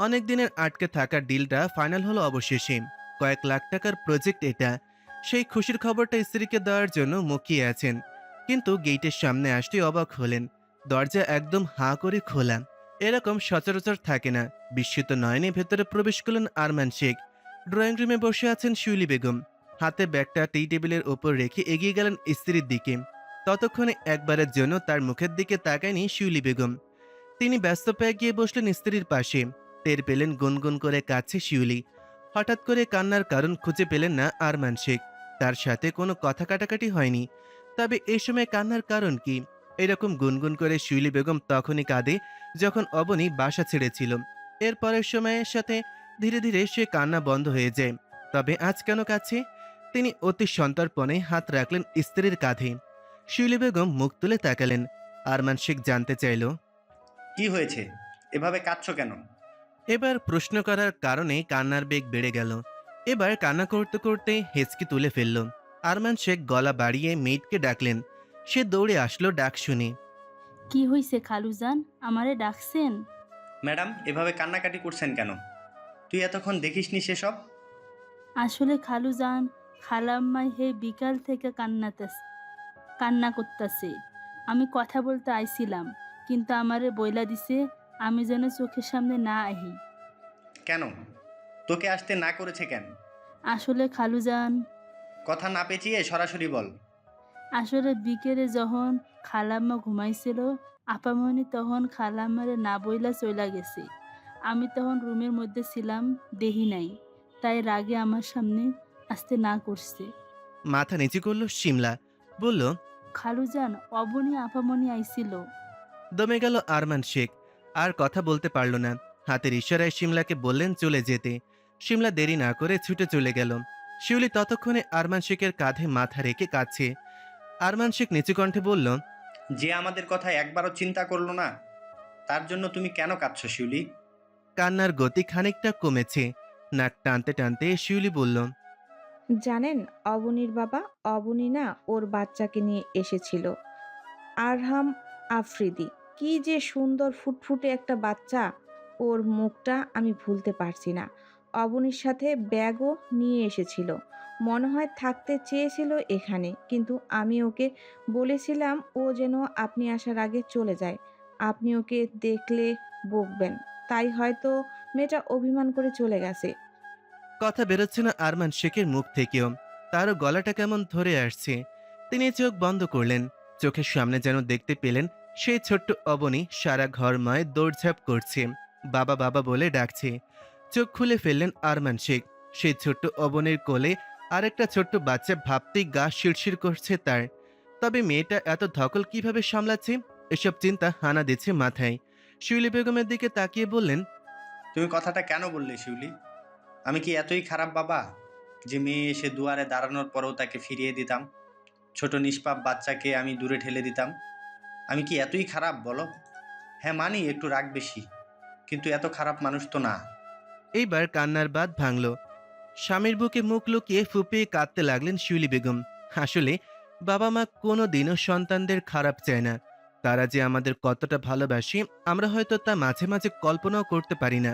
অনেক দিনের আটকে থাকা ডিলটা ফাইনাল হলো অবশেষে। কয়েক লাখ টাকার প্রজেক্ট এটা। সেই খুশির খবরটা স্ত্রীকে দেওয়ার জন্য মুখিয়ে আছেন, কিন্তু গেটের সামনে আসতে অবাক হলেন। দরজা একদম হাঁ করে খোলা, এরকম সচরাচর থাকে না। বিস্মিত নয়নে ভেতরে প্রবেশ করলেন আরমান শেখ। ড্রয়িং রুমে বসে আছেন শিউলি বেগম। হাতে ব্যাগটা টি টেবিলের ওপর রেখে এগিয়ে গেলেন স্ত্রীর দিকে। ততক্ষণে একবারের জন্য তার মুখের দিকে তাকায়নি শিউলি বেগম। তিনি ব্যস্ত পেয়ে গিয়ে বসলেন স্ত্রীর পাশে। টের পেলেন গুনগুন করে কাঁদছে শিউলি। হঠাৎ করে কান্নার কারণ খুঁজে পেলেন না আরমান শেখ। তার সাথে কোনো কথা কাটাকাটি হয়নি, তবে এই সময় কান্নার কারণ কি? এরকম গুনগুন করে শিউলি বেগম তখনই কাঁদে যখন অবনী বাসা ছেড়েছিল। এর পরের সময়ের সাথে ধীরে ধীরে সে কান্না বন্ধ হয়ে যায়। তবে আজ কেন কাঁদছে? তিনি অতি সন্তর্পণে হাত রাখলেন স্ত্রীর কাঁধে। শিউলি বেগম মুখ তুলে তাকালেন। আরমান শেখ জানতে চাইল, কি হয়েছে? এভাবে কাঁদছো কেন? এবার প্রশ্ন করার কারণে কান্নার বেগ বেড়ে গেল। এবার কান্না করতে করতে হেঁচকি তুলে ফেলল। আরমান শেখ গলা বাড়িয়ে মেয়েটকে ডাকলেন। সে দৌড়ে আসলো ডাক শুনে। কি হইছে খালুজান, আমারে ডাকছেন? ম্যাডাম, এভাবে কান্নাকাটি করছেন কেন? তুই এতক্ষণ দেখিসনি সেসব? আসলে খালুজান, খালাম্মাই হে বিকাল থেকে কান্না করতেছে। আমি কথা বলতে আইছিলাম, কিন্তু আমারে বইলা দিছে আমি যেন চোখের সামনে না আহি। কেন? তোকে আসতে না করেছে কেন? আসলে খালুজান, কথা না পেঁচিয়ে সরাসরি বল। আসলে বিকেলে যখন খালাম্মা ঘুমাইছিল, আপামনি তখন খালাম্মারে না বইলা চইলা গেছে। আমি তখন রুমের মধ্যে ছিলাম, দেহি নাই, তাই রাগে আমার সামনে আসতে না করছে। মাথা নিচু করল শিমলা। বলল, খালুজান, অবনী আপামনি আইছিল। দমে গেল আরমান শেখ। আর কথা বলতে পারল না। হাতের ইশারায় শিমলাকে বললেন চলে যেতে। শিমলা দেরি না করে ছুটে চলে গেল। শিউলি ততক্ষণে আরমান শেখের কাঁধে মাথা রেখে কাঁদছে। আরমান শেখ নিচু কণ্ঠে বলল, যে আমাদের কথা একবারও চিন্তা করলো না, তার জন্য তুমি কেন কাঁদছো শিউলি? কান্নার গতি খানিকটা কমেছে। নাক টানতে টানতে শিউলি বলল, জানেন, অবনীর বাবা, অবনী না ওর বাচ্চাকে নিয়ে এসেছিল, আরহাম আফ্রিদি। কি যে সুন্দর ফুটফুটে একটা বাচ্চা, ওর মুখটা আমি ভুলতে পারছি না। অবনীর সাথে ব্যাগও নিয়ে এসেছিল, মনে হয় থাকতে চেয়েছিল এখানে, কিন্তু আমি ওকে বলেছিলাম ও যেন আপনি আসার আগে চলে যায়। আপনি ওকে দেখলে বকবেন, তাই হয়তো মেয়েটা অভিমান করে চলে গেছে। কথা বেরোচ্ছে না আরমান শেখের মুখ থেকেও। তারও গলাটা কেমন ধরে আসছে। তিনি চোখ বন্ধ করলেন। চোখের সামনে যেন দেখতে পেলেন সেই ছোট্ট অবনী সারা ঘরময় দৌড়ঝাঁপ করছে, বাবা বাবা বলে ডাকছে। চোখ খুলে ফেললেন আরমান শেখ। সেই ছোট্ট অবনীর কোলে আরেকটা ছোট্ট বাচ্চা ভাবতেই গা শিরশির করছে তার। তবে মেয়েটা এত ধকল কিভাবে সামলাচ্ছে, এসব চিন্তা হানা দিচ্ছে মাথায়। শিউলি বেগমের দিকে তাকিয়ে বললেন, তুমি কথাটা কেন বললে শিউলি? আমি কি এতই খারাপ বাবা যে মেয়ে এসে দুয়ারে দাঁড়ানোর পরেও তাকে ফিরিয়ে দিতাম? ছোট নিষ্পাপ বাচ্চাকে আমি দূরে ঠেলে দিতাম? আমি কি এতই খারাপ বলো? হ্যাঁ মানি একটু রাগ বেশি, কিন্তু এত খারাপ মানুষ তো না। এইবার কান্নার বাঁধ ভাঙল। স্বামীর বুকে মুখ লুকিয়ে ফুপিয়ে কাঁদতে লাগলেন শিউলি বেগম। আসলে বাবা মা কোনো দিনও সন্তানদের খারাপ চায় না। তারা যে আমাদের কতটা ভালোবাসে আমরা হয়তো তা মাঝে মাঝে কল্পনাও করতে পারি না।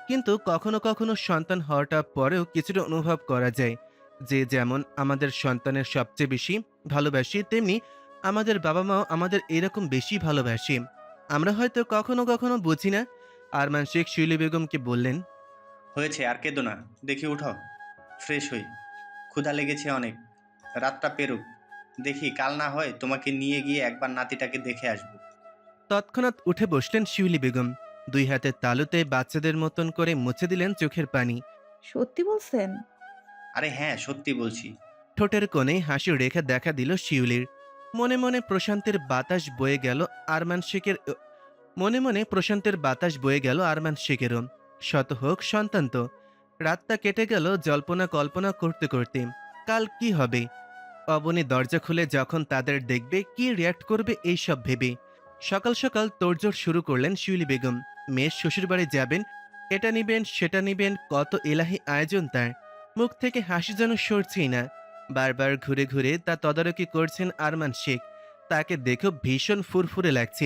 কিন্তু কখনো কখনো সন্তান হওয়াটা পরেও কিছুটা অনুভব করা যায় যে যেমন আমাদের সন্তানের সবচেয়ে বেশি ভালোবাসি, তেমনি আমাদের বাবা মাও আমাদের এরকম বেশি ভালোবাসে। আমরা হয়তো কখনো কখনো বুঝি না। আরমান শেখ শিউলি বেগমকে বললেন, হয়েছে, আর কেঁদো না, দেখি উঠো, ফ্রেশ হই। ক্ষুধা লেগেছে অনেক, রাতটা পেরুক, দেখি কাল না হয় তোমাকে নিয়ে গিয়ে একবার নাতিটাকে দেখে আসবো। তৎক্ষণাৎ উঠে বসলেন শিউলি বেগম। দুই হাতের তালুতে বাচ্চাদের মতন করে মুছে দিলেন চোখের পানি। সত্যি বলছেন? আরে হ্যাঁ, সত্যি বলছি। ঠোঁটের কোণে হাসির রেখা দেখা দিল শিউলির। মনে মনে প্রশান্তের বাতাস বয়ে গেল আরমান শেখের। মনে মনে প্রশান্তের বাতাস বয়ে গেল আরমান শেখেরও। শত হোক সন্তান তো। রাতটা কেটে গেল জল্পনা কল্পনা করতে করতে। কাল কি হবে? অবনী দরজা খুলে যখন তাদের দেখবে কি রিয়াক্ট করবে এইসব ভেবে সকাল সকাল তোড়জোড় শুরু করলেন শিউলি বেগম। মেয়ের শ্বশুরবাড়ি যাবেন, এটা নিবেন সেটা নিবেন, কত এলাহি আয়োজন তার। মুখ থেকে হাসি যেন সরছেই না। বারবার ঘুরে ঘুরে তা তদারকি করছেন আরমান শেখ। তাকে দেখেও ভীষণ ফুরফুরে লাগছে।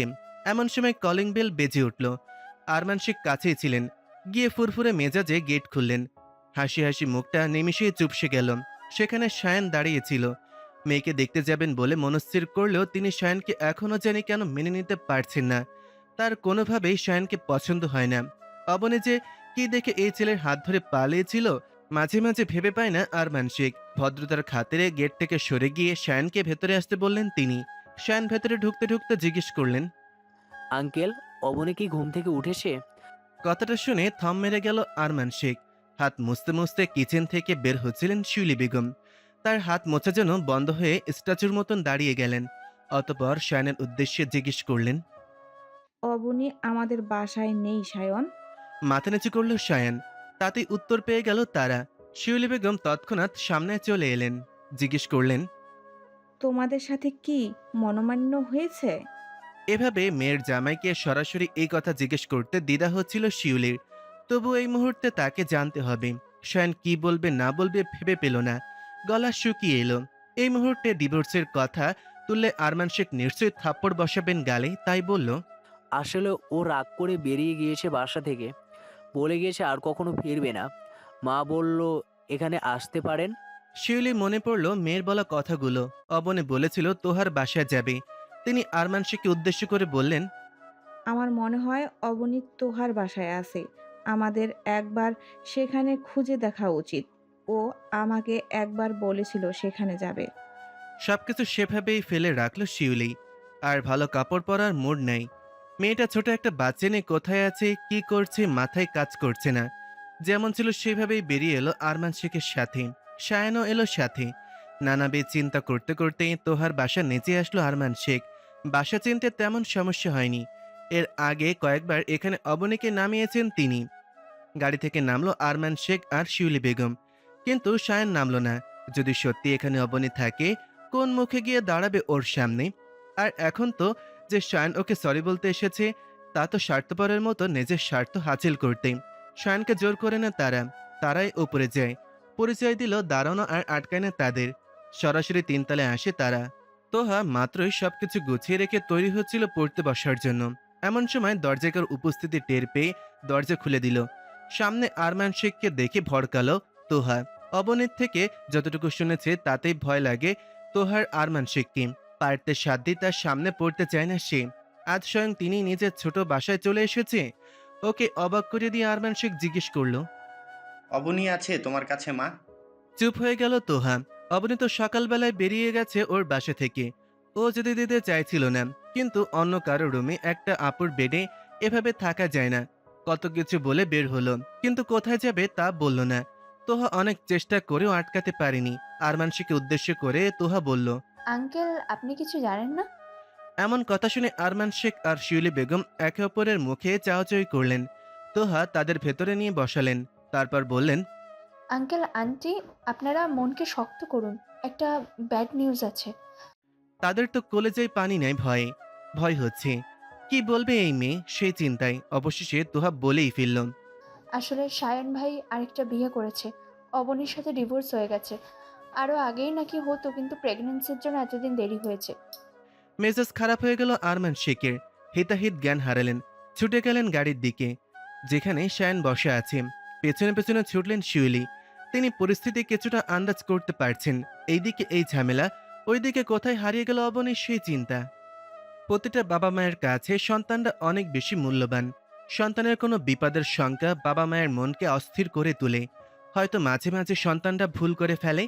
এমন সময় কলিং বেল বেজে উঠল। আরমান শেখ কাছেই ছিলেন, গিয়ে ফুরফুরে মেজাজে গেট খুললেন। হাসি হাসি মুখটা নিমিষেই চুপসে গেল। সেখানে সায়ান দাঁড়িয়েছিল। মেয়েকে দেখতে যাবেন বলে মনস্থির করলেও তিনি সায়ানকে এখনও জানি কেন মেনে নিতে পারছেন না। তার কোনোভাবেই সায়ানকে পছন্দ হয় না। অবনী যে কি দেখে এই ছেলের হাত ধরে পালিয়েছিল মাঝে মাঝে ভেবে পায় না আরমান শেখ। ভদ্রতার খাতিরে গেট থেকে সরে গিয়ে সায়ানকে ভেতরে আসতে বললেন তিনি। সায়ান ভেতরে ঢুকতে ঢুকতে জিজ্ঞেস করলেন, আঙ্কেল, অবনী কি ঘুম থেকে উঠেছে? কথাটা শুনে থম মেরে গেল আরমান শেখ। হাত মুছতে মুছতে কিচেন থেকে বের হচ্ছিলেন শিউলি বেগম। তার হাত মোছা যেন বন্ধ হয়ে স্ট্যাচুর মতন দাঁড়িয়ে গেলেন। অতঃপর শায়নের উদ্দেশ্যে জিজ্ঞেস করলেন, অবনী আমাদের বাসায় নেই সায়ন। মাথা নিচু করল শায়ান। তাতেই উত্তর পেয়ে গেল তারা। শিউলি বেগম তৎক্ষণাৎ সামনে চলে এলেন। জিজ্ঞেস করলেন, তোমাদের সাথে কি মনোমান্য হয়েছে? এভাবে মেয়ের জামাইকে সরাসরি এই কথা জিজ্ঞেস করতে দ্বিধা হচ্ছিল শিউলির। তবু এই মুহূর্তে তাকে জানতে হবে। শায়ান কি বলবে না বলবে ভেবে পেল না। গলা শুকিয়ে এলো। এই মুহূর্তে ডিভোর্সের কথা তুললে আরমান শেখ নিশ্চয়ই থাপ্পড় বসাবেন গালে, তাই বলল, আসলে ও রাগ করে বেরিয়ে গিয়েছে বাসা থেকে, বলে গিয়েছে আর কখনো ফিরবে না। মা বলল এখানে আসতে পারেন। শিউলি মনে পড়ল মেয়ের বলা কথাগুলো। অবনে বলেছিল তোহার বাসায় যাবে। তিনি আরমান শেখকে উদ্দেশ্য করে বললেন, আমার মনে হয় অবনী তোহার বাসায় আছে। আমাদের একবার সেখানে খুঁজে দেখা উচিত। ও আমাকে একবার বলেছিল সেখানে যাবে। সবকিছু সেভাবেই ফেলে রাখলো শিউলি। আর ভালো কাপড় পরার মুড নাই। মেয়েটা ছোট একটা বাচ্চা নিয়ে কোথায় আছে কি করছে মাথায় কাজ করছে না। যেমন ছিল সেভাবেই বেরিয়ে এলো আরমান শেখের সাথে। সায়ানও এলো সাথে। নানাবিধ চিন্তা করতে করতে তোহার বাসা নেচে আসলো আরমান শেখ। বাসা চিনতে তেমন সমস্যা হয়নি। এর আগে কয়েকবার এখানে অবনীকে নামিয়েছেন তিনি। গাড়ি থেকে নামলো আরমান শেখ আর শিউলি বেগম, কিন্তু সায়ান নামলো না। যদি সত্যি এখানে অবনী থাকে, কোন মুখে গিয়ে দাঁড়াবে ওর সামনে? আর এখন তো যে শায়ান ওকে সরি বলতে এসেছে তা তো স্বার্থপরের মতো নিজের স্বার্থ হাসিল করতে। শায়ানকে জোর করে না তারাই উপরে যায়। পরিচয় দিল দাঁড়ানো আর আটকায় না তাদের। সরাসরি তিনতলায় আসে তারা। তোহা মাত্রই সবকিছু গুছিয়ে রেখে তৈরি হচ্ছিল পড়তে বসার জন্য। এমন সময় দরজাকার উপস্থিতি টের পেয়ে দরজা খুলে দিল। সামনে আরমান শেখকে দেখে ভড়কালো তোহা। অবনীত থেকে যতটুকু শুনেছে তাতেই ভয় লাগে তোহার আরমান শেখকে। পারতে সাধ্যি তার সামনে পড়তে চায় না সে। আজ স্বয়ং তিনি নিজের ছোট বাসায় চলে এসেছে। ওকে অবাক করে দিয়ে আরমান শেখ জিজ্ঞেস করলো, অবনী আছে তোমার কাছে মা? চুপ হয়ে গেল তোহা। অবনী তো সকালবেলায় বেরিয়ে গেছে ওর বাসা থেকে। ও যেতে দিতে চাইছিল না, কিন্তু অন্য কারো রুমে একটা আপুর বেডে এভাবে থাকা যায় না। কত কিছু বলে বের হলো, কিন্তু কোথায় যাবে তা বলল না। তোহা অনেক চেষ্টা করেও আটকাতে পারেনি। আরমানশিকে উদ্দেশ্য করে তোহা বলল, আঙ্কেল, আপনি কিছু জানেন না? এমন কথা শুনে আরমান শেখ আর শিউলি বেগম একে অপরের মুখে চাওয়াচাই করলেন। তোহা তাদের ভেতরে নিয়ে বসালেন। তারপর বললেন, আঙ্কেল আন্টি, আপনারা মনকে শক্ত করুন, একটা ব্যাড নিউজ আছে। তাদের তো কলেজায় পানি নেই ভয়ে। ভয় হচ্ছে কি বলবে এই মেয়ে, সেই চিন্তায় অবশেষে তোহা বলেই ফেলল। আসলে সায়ন ভাই আরেকটা বিয়ে করেছে, অবনীর সাথে ডিভোর্স হয়ে গেছে। আরও আগেই নাকি হতো, কিন্তু প্রেগনেন্সির জন্য এতদিন দেরি হয়েছে। মেজাজ খারাপ হয়ে গেল আরমান শেখের। হিতাহিত জ্ঞান হারালেন। ছুটে গেলেন গাড়ির দিকে, যেখানে শায়ান বসে আছে। পেছনে পেছনে ছুটলেন শিউলি। তিনি পরিস্থিতি কিছুটা আন্দাজ করতে পারছেন। এইদিকে এই ঝামেলা, ওইদিকে কোথায় হারিয়ে গেল অবনীর সেই চিন্তা। প্রতিটা বাবা মায়ের কাছে সন্তানরা অনেক বেশি মূল্যবান। সন্তানের কোনো বিপদের শঙ্কা বাবা মায়ের মনকে অস্থির করে তোলে। হয়তো মাঝে মাঝে সন্তানরা ভুল করে ফেলে,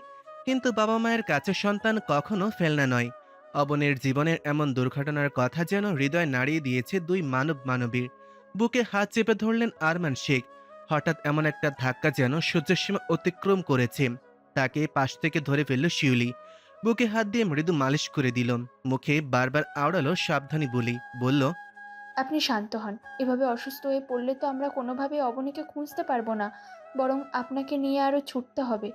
কিন্তু বাবা মায়ের কাছে সন্তান কখনো ফেলনা নয়। অবনের জীবনের এমন দুর্ঘটনার কথা যেন হৃদয় নাড়িয়ে দিয়েছে দুই মানবীর। বুকে হাত চেপে ধরলেন আরমান শেখ। হঠাৎ এমন একটা ধাক্কা যেন সহ্যের সীমা অতিক্রম করেছে। তাকে পাশ থেকে ধরে ফেলল শিউলি। বুকে হাত দিয়ে মৃদু মালিশ করে দিল। মুখে বারবার আওড়ালো সাবধানী বলল, আপনি শান্ত হন। এভাবে অসুস্থ হয়ে পড়লে তো আমরা কোনোভাবেই অবনীকে খুঁজতে পারবো না, বরং আপনাকে নিয়ে আরও ছুটতে হবে।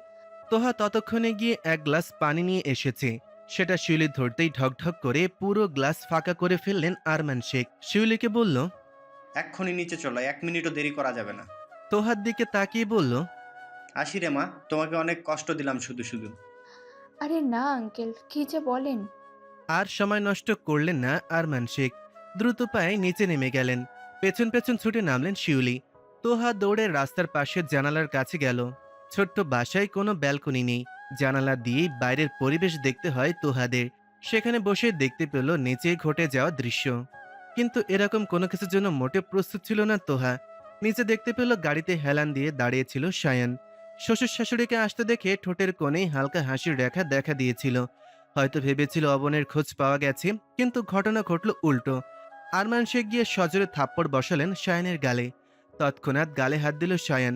তোহা ততক্ষণে গিয়ে এক গ্লাস পানি নিয়ে এসেছে। সেটা শিউলি ধরতেই ঢকঢক করে পুরো গ্লাস ফাঁকা করে ফেললেন আরমান শেখ। শিউলিকে বলল, এক্ষুনি নিচে চলো, 1 মিনিটও দেরি করা যাবে না। তোহার দিকে তাকিয়ে বলল, আসি রে মা, তোমাকে অনেক কষ্ট দিলাম শুধু শুধু। আরে না আঙ্কেল, কি যে বলেন। আর সময় নষ্ট করলেন না আরমান শেখ। দ্রুত পায়ে নিচে নেমে গেলেন। পেছন পেছন ছুটে নামলেন শিউলি। তোহা দৌড়ে রাস্তার পাশের জানালার কাছে গেল। ছোট্ট বাসায় কোনো ব্যালকনি নেই। জানালা দিয়েই বাইরের পরিবেশ দেখতে হয় তোহাদের। সেখানে বসে দেখতে পেল নিচে ঘটে যাওয়া দৃশ্য। কিন্তু এরকম কোনো কিছুর জন্য মোটে প্রস্তুত ছিল না তোহা। নিচে দেখতে পেল গাড়িতে হেলান দিয়ে দাঁড়িয়েছিল সায়ান। শ্বশুর শাশুড়িকে আসতে দেখে ঠোঁটের কোণেই হালকা হাসির রেখা দেখা দিয়েছিল। হয়তো ভেবেছিল অবনের খোঁজ পাওয়া গেছে, কিন্তু ঘটনা ঘটল উল্টো। আরমান শেখ গিয়ে সজোরে থাপ্পড় বসালেন সায়ানের গালে। তৎক্ষণাৎ গালে হাত দিল সায়ান।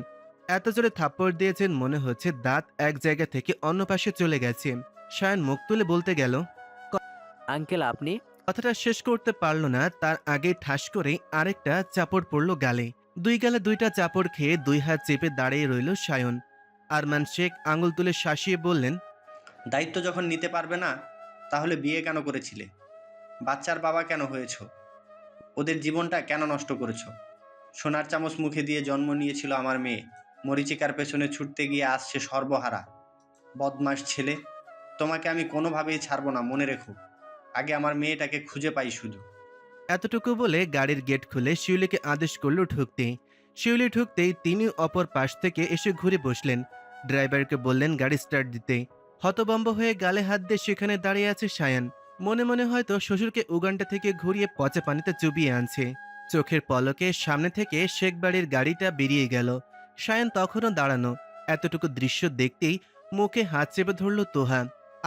এত জোরে থাপ্পড় দিয়েছেন মনে হচ্ছে দাঁত এক জায়গা থেকে অন্য পাশে চলে গেছে। সায়ান মুখ তুলে বলতে গেল, আঙ্কেল আপনি? কথাটা শেষ করতে পারল না, তার আগে ঠাস করে আরেকটা চাপড় পড়ল গালে। দুই গালে দুইটা চাপড় খেয়ে দুই হাত চেপে দাঁড়িয়ে রইল সায়ন। আরমান শেখ আঙুল তুলে শাসিয়ে বললেন, দায়িত্ব যখন নিতে পারবে না, তাহলে বিয়ে কেন করেছিলে? বাচ্চার বাবা কেন হয়েছো? ওদের জীবনটা কেন নষ্ট করেছো? সোনার চামচ মুখে দিয়ে জন্ম নিয়েছিল আমার মেয়ে, মরিচিকার পেছনে ছুটতে গিয়ে আসছে সর্বহারা। বদমাস ছেলে, তোমাকে আমি কোনোভাবেই ছাড়বো না, মনে রেখো। আগে আমার মেয়েটাকে খুঁজে পাই শুধু। এতটুকু বলে গাড়ির গেট খুলে শিউলিকে আদেশ করল ঢুকতে। শিউলি ঢুকতেই তিনি অপর পাশ থেকে এসে ঘুরে বসলেন। ড্রাইভারকে বললেন গাড়ি স্টার্ট দিতে। হতবম্ব হয়ে গালে হাত দিয়ে সেখানে দাঁড়িয়ে আছে সায়ান। মনে মনে হয়তো শ্বশুরকে উগান্ডা থেকে ঘুরিয়ে পচা পানিতে চুবিয়ে আনছে। চোখের পলকে সামনে থেকে শেখ বাড়ির গাড়িটা বেরিয়ে গেল। সায়ান তখনও দাঁড়ানো। এতটুকু দৃশ্য দেখতেই মুখে হাত চেপে ধরল তোহা।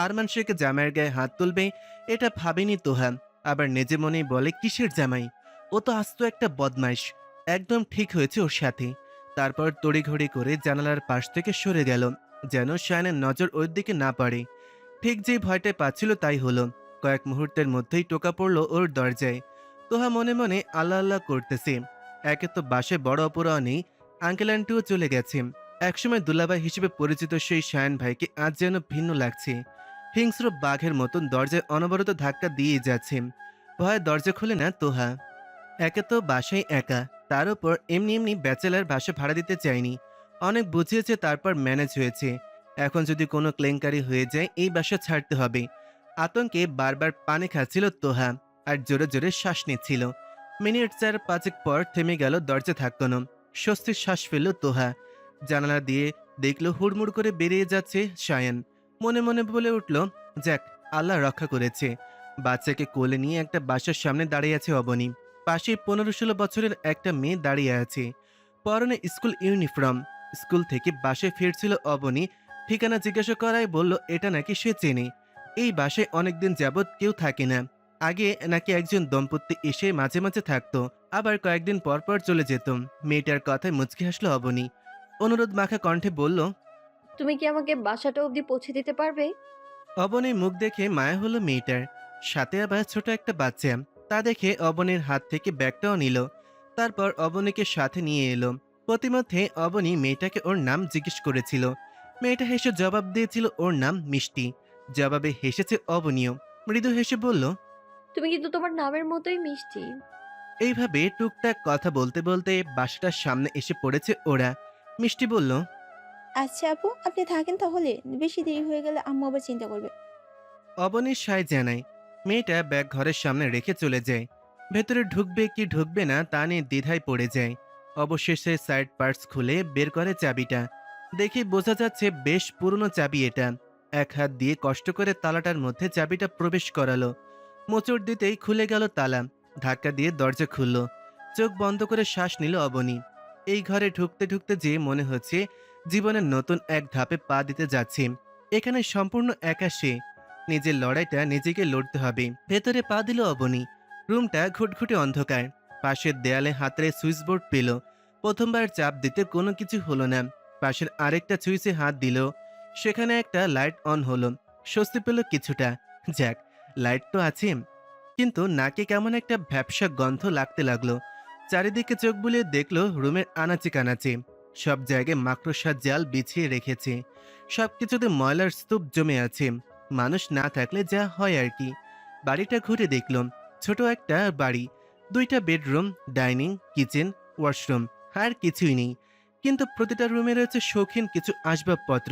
আরমান শেখ জামাইয়ের গায়ে হাত তুলবে এটা ভাবেনি তোহা। আবার নিজে মনেই বলে, কিসের জামাই, ও তো আস্ত একটা বদমাইশ। একদম ঠিক হয়েছে ওর সাথে। তারপর তড়িঘড়ি করে জানালার পাশ থেকে সরে গেল, যেন শায়ানের নজর ওর দিকে না পড়ে। ঠিক যেই ভয়টা পাচ্ছিল তাই হলো। কয়েক মুহূর্তের মধ্যেই টোকা পড়ল ওর দরজায়। তোহা মনে মনে আল্লাহ আল্লাহ করতেছে। একে তো বাসে বড় অপরাহ নেই, আঙ্কেল আন্টিও চলে গেছে। একসময় দুলাভাই হিসেবে পরিচিত সেই শায়ান ভাইকে আজ যেন ভিন্ন লাগছে। হিংস্র বাঘের মতন দরজায় অনবরত ধাক্কা দিয়ে যাচ্ছে। ভয়ে দরজা খোলে না তোহা। একে তো বাসায় একা, তার উপর এমনি এমনি ব্যাচেলার বাসা ভাড়া দিতে চায়নি। অনেক বুঝিয়েছে, তারপর ম্যানেজ হয়েছে। এখন যদি কোনো কেলেঙ্কারি হয়ে যায় এই বাসা ছাড়তে হবে। আতঙ্কে বারবার পানি খাচ্ছিল তোহা, আর জোরে জোরে শ্বাস নিচ্ছিল। মিনিট 4-5 পর থেমে গেল দরজা ধাক্কানো। স্বস্তির শ্বাস ফেলল তোহা। জানালা দিয়ে দেখলো হুড়মুড় করে বেরিয়ে যাচ্ছে সায়ান। মনে মনে বলে উঠল, যাক, আল্লাহ রক্ষা করেছে। বাচ্চাকে কোলে নিয়ে একটা বাসার সামনে দাঁড়িয়ে আছে অবনী। পাশে 15-16 বছরের একটা মেয়ে দাঁড়িয়ে আছে, পরনে স্কুল ইউনিফর্ম। স্কুল থেকে বাসায় ফিরছিল অবনী। ঠিকানা জিজ্ঞাসা করায় বলল এটা নাকি সে চেনে। এই বাসায় অনেকদিন যাবৎ কেউ থাকে না। আগে নাকি একজন দম্পতি এসে মাঝে মাঝে থাকতো, আবার কয়েকদিন পর পর চলে যেত। মেয়েটার কথায় মুচকি হাসলো অবনী। অনুরোধ মাখা কণ্ঠে বলল, তুমি কি আমাকে বাসাটা অবধি পৌঁছে দিতে পারবে? অবনীর মুখ দেখে মায়া হলো মেয়েটার। সাথে আবার ছোট একটা বাচ্চা। তা দেখে অবনীর হাত থেকে ব্যাগটাও নিল। তারপর অবনীকে সাথে নিয়ে এলো। প্রতিমধ্যে অবনী মেয়েটাকে ওর নাম জিজ্ঞেস করেছিল। মেয়েটা হেসে জবাব দিয়েছিল ওর নাম মিষ্টি। জবাবে হেসেছে অবনীও। মৃদু হেসে বলল, তুমি কিন্তু তোমার নামের মতোই মিষ্টি। এইভাবে টুকটাক কথা বলতে বলতে বাসাটার সামনে এসে পড়েছে ওরা। মিষ্টি বলল, আচ্ছা আপু, আপনি থাকেন তাহলে। বেশি দেরি হয়ে গেলে আম্মু আবার চিন্তা করবে। অবনীর সায় জানায়। মেয়েটা ব্যাগ ঘরের সামনে রেখে চলে যায়। ভেতরে ঢুকবে কি ঢুকবে না তা নিয়ে দ্বিধায় পড়ে যায়। অবশেষে সাইড পার্টস খুলে বের করে চাবিটা। দেখে বোঝা যাচ্ছে বেশ পুরনো চাবি এটা। এক হাত দিয়ে কষ্ট করে তালাটার মধ্যে চাবিটা প্রবেশ করালো। মোচড় দিতেই খুলে গেল তালা। ধাক্কা দিয়ে দরজা খুলল। চোখ বন্ধ করে শ্বাস নিল অবনী। এই ঘরে ঢুকতে ঢুকতে যে মনে হচ্ছে জীবনের নতুন এক ধাপে পা দিতে যাচ্ছে। এখানে সম্পূর্ণ একা সে। নিজের লড়াইটা নিজেকে লড়তে হবে। ভেতরে পা দিল অবনী। রুমটা ঘুটঘুটে অন্ধকার। পাশের দেয়ালে হাতের সুইচবোর্ড পেল। প্রথমবার চাপ দিতে কোনো কিছু হলো না। পাশের আরেকটা সুইচে হাত দিল। সেখানে একটা লাইট অন হলো। স্বস্তি পেল কিছুটা। যাক, লাইট তো আছে। কিন্তু নাকে কেমন একটা ভ্যাপসা গন্ধ লাগতে লাগলো। চারিদিকে চোখ বুলিয়ে দেখলো রুমের আনাচে কানাচে সব জায়গায় মাকড়সার জাল বিছিয়ে রেখেছে। সবকিছুতে ময়লার স্তূপ জমে আছে। মানুষ না থাকলে যা হয় আর কি। বাড়িটা ঘুরে দেখলাম। ছোট একটা বাড়ি, 2টা বেডরুম, ডাইনিং, কিচেন, ওয়াশরুম, আর কিছুই নেই। কিন্তু প্রতিটা রুমে রয়েছে শৌখিন কিছু আসবাবপত্র।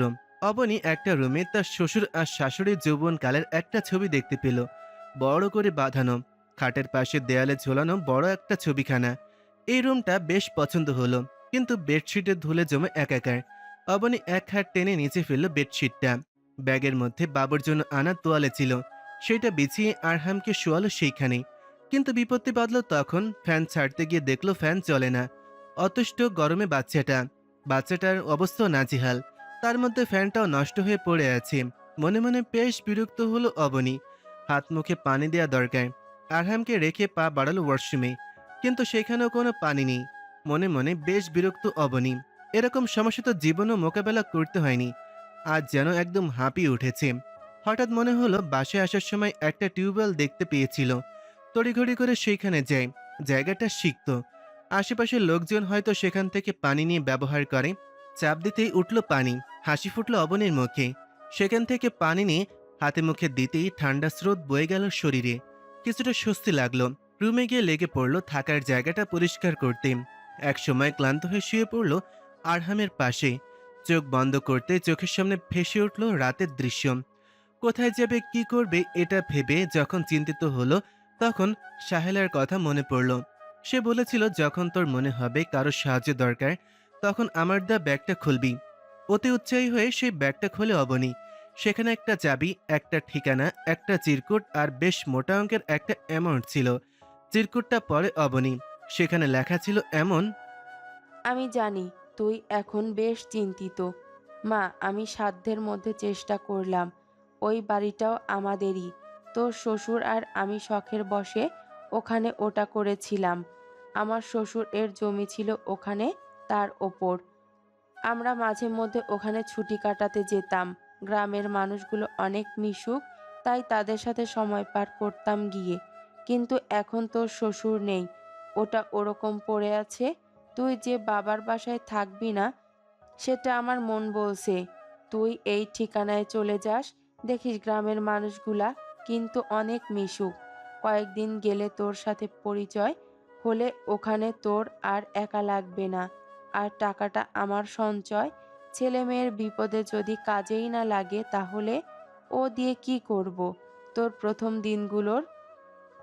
অবনী একটা রুমে তার শ্বশুর আর শাশুড়ির যৌবনকালের একটা ছবি দেখতে পেল, বড় করে বাঁধানো। খাটের পাশে দেয়ালে ঝোলানো বড় একটা ছবিখানা। এই রুমটা বেশ পছন্দ হলো, কিন্তু বেডশিটের ধুলে জমে একাকার। অবনী এক হাত টেনে নিচে ফেলল বেডশিটটা। ব্যাগের মধ্যে বাবুর জন্য আনা তোয়ালে ছিল, সেটা বিছিয়ে আরহামকে শোয়ালো সেইখানেই। কিন্তু বিপত্তি বাঁধল তখন। ফ্যান ছাড়তে গিয়ে দেখলো ফ্যান চলে না। অতুষ্ট গরমে বাচ্চাটার অবস্থাও নাজেহাল। তার মধ্যে ফ্যানটাও নষ্ট হয়ে পড়ে আছে। মনে মনে বেশ বিরক্ত হলো অবনী। হাত মুখে পানি দেওয়া দরকার। আরহামকে রেখে পা বাড়ালো ওয়াশরুমে, কিন্তু সেখানেও কোনো পানি নেই। মনে মনে বেশ বিরক্ত অবনী। এরকম সমস্যা তো জীবনও মোকাবেলা করতে হয়নি। আজ যেন একদম হাঁপিয়ে উঠেছে। হঠাৎ মনে হলো বাসায় আসার সময় একটা টিউবওয়েল দেখতে পেয়েছিল। তড়িঘড়ি করে সেইখানে যায়। জায়গাটা সিক্ত। আশেপাশের লোকজন হয়তো সেখান থেকে পানি নিয়ে ব্যবহার করে। চাপ দিতেই উঠল পানি। হাসি ফুটল অবনীর মুখে। সেখান থেকে পানি নিয়ে হাতে মুখে দিতেই ঠান্ডা স্রোত বয়ে গেল শরীরে। কিছুটা স্বস্তি লাগলো। রুমে গিয়ে লেগে পড়ল থাকার জায়গাটা পরিষ্কার করতে। এক সময় ক্লান্ত হয়ে শুয়ে পড়ল আরহামের পাশে। চোখ বন্ধ করতে চোখের সামনে ভেসে উঠল রাতের দৃশ্য। কোথায় যাবে, কি করবে, এটা ভেবে যখন চিন্তিত হলো তখন সাহেলার কথা মনে পড়ল। সে বলেছিল, যখন তোর মনে হবে কারো সাহায্য দরকার তখন আমার ব্যাগটা খুলবি। অতি উৎসাহী হয়ে সেই ব্যাগটা খোলে অবনী। সেখানে একটা চাবি, একটা ঠিকানা, একটা চিরকুট আর বেশ মোটা অঙ্কের একটা অ্যামাউন্ট ছিল। চিরকুটটা পরে অবনী। সেখানে লেখা ছিল এমন, আমি জানি তুই এখন বেশ চিন্তিত মা। আমি সাধ্যের মধ্যে চেষ্টা করলাম। ওই বাড়িটাও আমাদেরই। তোর শ্বশুর আর আমি শখের বশে ওখানে ওটা করেছিলাম। আমার শ্বশুর এর জমি ছিল ওখানে, তার ওপর। আমরা মাঝে মধ্যে ওখানে ছুটি কাটাতে যেতাম। গ্রামের মানুষগুলো অনেক মিশুক, তাই তাদের সাথে সময় পার করতাম গিয়ে। কিন্তু এখন তোর শ্বশুর নেই, ওটা ওরকম পড়ে আছে। তুই যে বাবার বাসায় থাকবি না সেটা আমার মন বলছে। তুই এই ঠিকানায় চলে যাস, দেখিস গ্রামের মানুষগুলা কিন্তু অনেক মিশুক। কয়েকদিন গেলে তোর সাথে পরিচয় হলে ওখানে তোর আর একা লাগবে না। আর টাকাটা আমার সঞ্চয়, ছেলে মেয়ের বিপদে যদি কাজেই না লাগে তাহলে ও দিয়ে কি করব? তোর প্রথম দিনগুলোর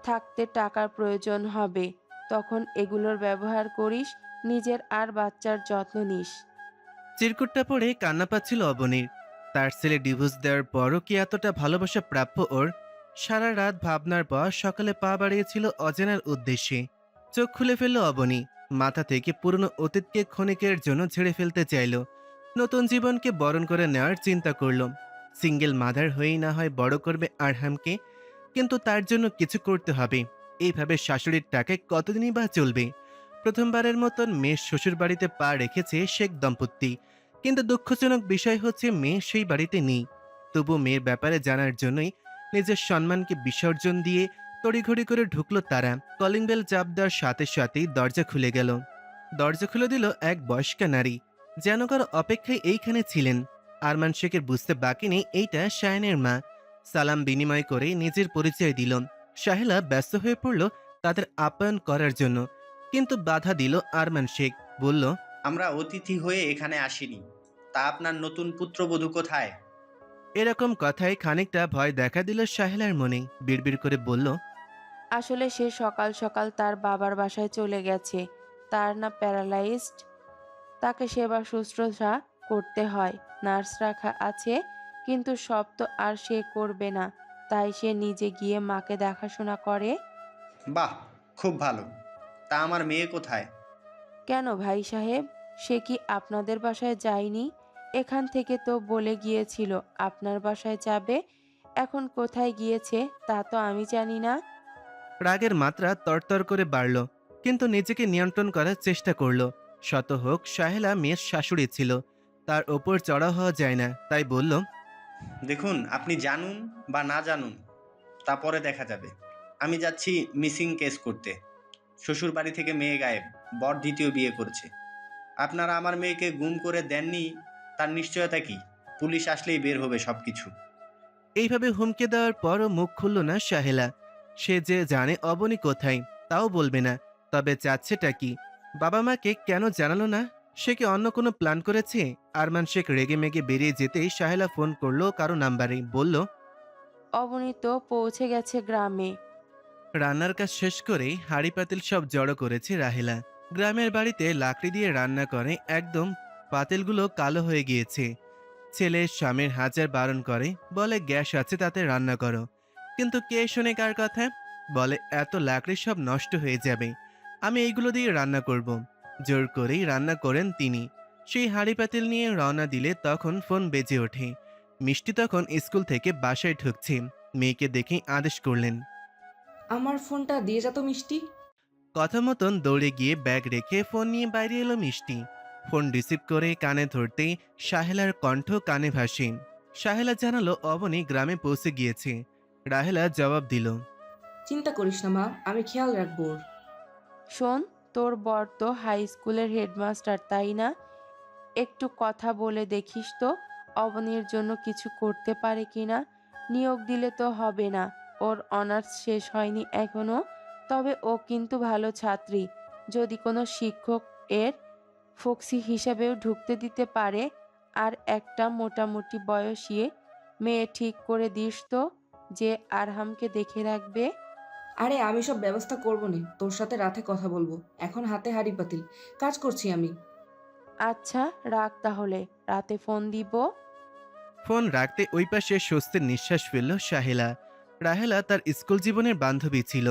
থাকতে টাকার প্রয়োজন হবে, তখন এগুলোর ব্যবহার করিস, নিজের আর বাচ্চার যত্ন নিস। চিরকুটটা পড়ে কান্না পাচ্ছিল অবনীর। তার ছেলে ডিভোর্স দেওয়ার পরও কি এতটা ভালোবাসা প্রাপ্য ওর? সারা রাত ভাবনার পর সকালে পা বাড়িয়েছিল অজানার উদ্দেশ্যে। চোখ খুলে ফেলল অবনী। মাথা থেকে পুরনো অতীতকে ক্ষণিকের জন্য ঝেড়ে ফেলতে চাইল। নতুন জীবনকে বরণ করে নেওয়ার চিন্তা করল। সিঙ্গেল মাদার হয়েই না হয় বড় করবে আরহামকে, কিন্তু তার জন্য কিছু করতে হবে। এইভাবে শাশুড়ির টাকায় কতদিনই বা চলবে? প্রথমবারের মতন মেয়ের শ্বশুর বাড়িতে পা রেখেছে শেখ দম্পতি, কিন্তু দুঃখজনক বিষয় হচ্ছে মেয়ে সেই বাড়িতে নেই। তবু মেয়ের ব্যাপারে জানার জন্যই নিজের সম্মানকে বিসর্জন দিয়ে তড়িঘড়ি করে ঢুকলো তারা। কলিং বেল চাপ দেওয়ার সাথে সাথেই দরজা খুলে গেল। দরজা খুলে দিল এক বয়স্কা নারী, যেন কারো অপেক্ষায় এইখানে ছিলেন। আরমান শেখের বুঝতে বাকি নেই এইটা শায়নের মা। সালাম বিনিময় করে নিজের পরিচয় দিল। শাহেলা ব্যস্ত হয়ে পড়ল তাদের আপ্যায়ন করার জন্য, কিন্তু বাধা দিল আরমান শেখ। বলল, আমরা অতিথি হয়ে এখানে আসিনি। তা আপনার নতুন পুত্রবধূ কোথায়? এরকম কথায় খানিকটা ভয় দেখা দিল শাহেলার মনে। বিড়বিড় করে বলল, আসলে সে সকাল সকাল তার বাবার বাসায় চলে গেছে। তার না প্যারালাইজড, তাকে সেবা শুশ্রূষা করতে হয়। নার্স রাখা আছে, কিন্তু সব তো আর সে করবে না, তাই সে নিজে গিয়ে মাকে দেখাশোনা করে। বাহ, খুব ভালো। তা আমার মেয়ে কোথায়? কেন ভাই সাহেব, সে কি আপনাদের বাসায় যায়নি? এখান থেকে তো বলে গিয়েছিল আপনার বাসায় যাবে। এখন কোথায় গিয়েছে তা তো আমি জানি না। রাগের মাত্রা তরতর করে বাড়ল, কিন্তু নিজেকে নিয়ন্ত্রণ করার চেষ্টা করল। শত হোক শাহেলা মেয়ের শাশুড়ি ছিল, তার ওপর চড়া হওয়া যায় না। তাই বলল, দেখুন, আপনি জানুন বা না জানুন তা পরে দেখা যাবে। আমি যাচ্ছি মিসিং কেস করতে। শ্বশুর বাড়ি থেকে মেয়ে গায়েব, বর দ্বিতীয় বিয়ে করছে। আপনারা আমার মেয়েকে গুম করে দেননি, তার নিশ্চয়তা কি? পুলিশ আসলেই বের হবে সবকিছু। এইভাবে হুমকে দেওয়ার পরও মুখ খুলল না শাহেলা। সে যে জানে অবনী কোথায় তাও বলবে না, তবে চাচ্ছেটা কি? বাবা মাকে কেন জানালো না? সে কি অন্য কোনো প্ল্যান করেছে? আরমান শেখ রেগে মেগে বেরিয়ে যেতেই শাহেলা ফোন করলো কারো নাম্বারে। বলল, অবনীত পৌঁছে গেছে গ্রামে। রান্নার কাজ শেষ করে হাঁড়ি পাতিল সব জড়ো করেছে রাহেলা। গ্রামের বাড়িতে লাকড়ি দিয়ে রান্না করে একদম পাতিলগুলো কালো হয়ে গিয়েছে। ছেলে স্বামীর হাজার বারণ করে, বলে গ্যাস আছে তাতে রান্না করো, কিন্তু কে শোনে কার কথা? বলে এত লাকড়ি সব নষ্ট হয়ে যাবে, আমি এইগুলো দিয়ে রান্না করব। জোর করেই রান্না করেন তিনি। সেই হাঁড়ি পাতিল নিয়ে রওনা দিলে তখন ফোন বেজে ওঠে। মিষ্টি তখন স্কুল থেকে বাসায় ঢুকছে। মেয়েকে দেখেই আদেশ করলেন, আমার ফোনটা দিয়ে যা তো মিষ্টি। কথা মতন দৌড়ে গিয়ে ব্যাগ রেখে ফোন নিয়ে বাইরে এলো মিষ্টি। ফোন রিসিভ করে কানে ধরতেই শাহেলার কণ্ঠ কানে ভাসে। শাহেলা জানালো অবনী গ্রামে পৌঁছে গিয়েছে। রাহেলা জবাব দিল, চিন্তা করিস না মা, আমি খেয়াল রাখবো ওর। শোন, তোর বর তো হাই স্কুলের হেডমাস্টার, তাই না? একটু কথা বলে দেখিস তো অবনীর জন্য কিছু করতে পারে কিনা। নিয়োগ দিলে তো হবে না, ওর অনার্স শেষ হয়নি এখনো। তবে ও কিন্তু ভালো ছাত্রী, যদি কোনো শিক্ষক এর ফক্সি হিসাবেও ঢুকতে দিতে পারে। আর একটা মোটামুটি বয়সী মেয়ে ঠিক করে দিস তো, যে আরহামকে দেখে রাখবে। আরে আমি সব ব্যবস্থা করবো নে, তোর সাথে রাতে কথা বলবো। এখন হাতে হাঁড়ি পাতিল, কাজ করছি আমি। আচ্ছা রাখ তাহলে, রাতে ফোন দিব। ফোন রাখতে ওই পাশে স্বস্তির নিঃশ্বাস ফেলল শাহেলা। রাহেলা তার স্কুল জীবনের বান্ধবী ছিল,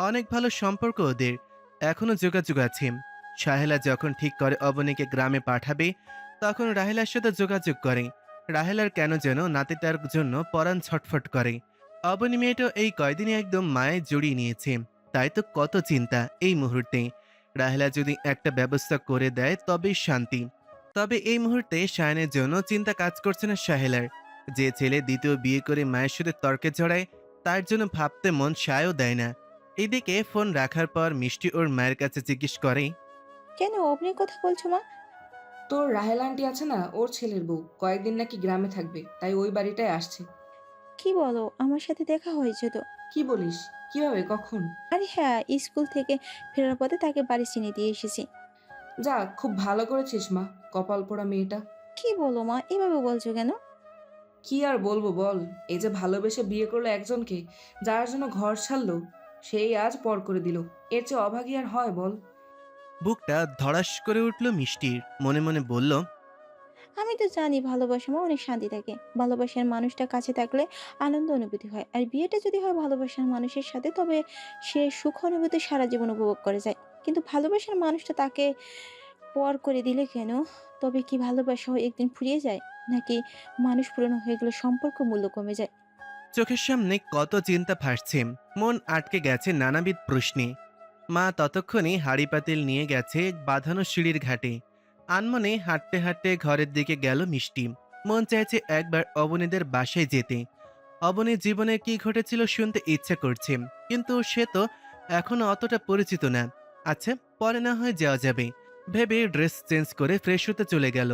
অনেক ভালো সম্পর্ক ওদের, এখনো যোগাযোগ আছে। শাহেলা যখন ঠিক করে অবনীকে গ্রামে পাঠাবে, তখন রাহেলার সাথে যোগাযোগ করে। রাহেলার কেন যেন নাতিটার জন্য পরাণ ছটফট করে। অবনী মেয়েটা এই কয়দিনে একদম মায়ে জড়িয়ে নিয়েছে, তাই তো কত চিন্তা এই মুহূর্তে। রাহেলা যদি একটা ব্যবস্থা করে দেয় তবেই শান্তি। তবে এই মুহূর্তে শায়নের জন্য চিন্তা কাজ করছে না শাহেলার। যে ছেলে দ্বিতীয় বিয়ে করে মায়ের সাথে তর্কে জড়ায়, তার জন্য ভাবতে মন সায়ও দেয় না। এদিকে ফোন রাখার পর মিষ্টি ওর মায়ের কাছে জিজ্ঞেস করে, কেন আপনি কথা বলছো মা? তোর রাহেল আন্টি আছে না, ওর ছেলের বউ কয়েকদিন নাকি গ্রামে থাকবে, তাই ওই বাড়িটায় আসছে। কি বলো, আমার সাথে দেখা হয়েছে তো। কি বলিস? কিভাবে, কখন? আরে হ্যাঁ, স্কুল থেকে ফেরার পথে তাকে বাড়ি চিনি দিয়ে এসেছি। যা, খুব ভালো করেছিস মা, কপাল পোড়া মেয়েটা। কি বলো মা, এভাবে বলছো কেন? কি আর বলবো বল, এই যে ভালোবেসে বিয়ে করলো একজনকে, যার জন্য ঘর ছাড়লো, সেই আজ পর করে দিল। এর চেয়ে অভাগী আর হয় বল? বুকটা ধড়াস করে উঠল মিষ্টির, মনে মনে বলল, আমি তো জানি ভালোবাসা মা অনেক শান্তি থাকে, ভালোবাসার মানুষটা কাছে থাকলে আনন্দ অনুভূতি হয়, আর বিয়েটা যদি হয় ভালোবাসার মানুষের সাথে তবে সে সুখ অনুভূতি সারা জীবন উপভোগ করে যায়। কিন্তু ভালোবাসার মানুষটা তাকে পর করে দিলে কেন? তবে কি ভালোবাসাও একদিন ফুরিয়ে যায়, নাকি মানুষ পুরনো হয়ে গেলে সম্পর্ক মূল্য কমে যায়? চোখের সামনে কত চিন্তা ভাসছে, মন আটকে গেছে নানাবিধ প্রশ্নে। মা ততক্ষণে হাঁড়ি পাতিল নিয়ে গেছে বাঁধানো সিঁড়ির ঘাটে। আনমনে হাঁটতে হাঁটতে ঘরের দিকে গেল মিষ্টি। মন চাইছে একবার অবনীদের বাসায় যেতে। অবনীর জীবনে কি ঘটেছিল শুনতে ইচ্ছে করছে, কিন্তু সে তো এখনো অতটা পরিচিত না। আচ্ছা, পরে না হয় যাওয়া যাবে ভেবে ড্রেস চেঞ্জ করে ফ্রেশ হতে চলে গেল।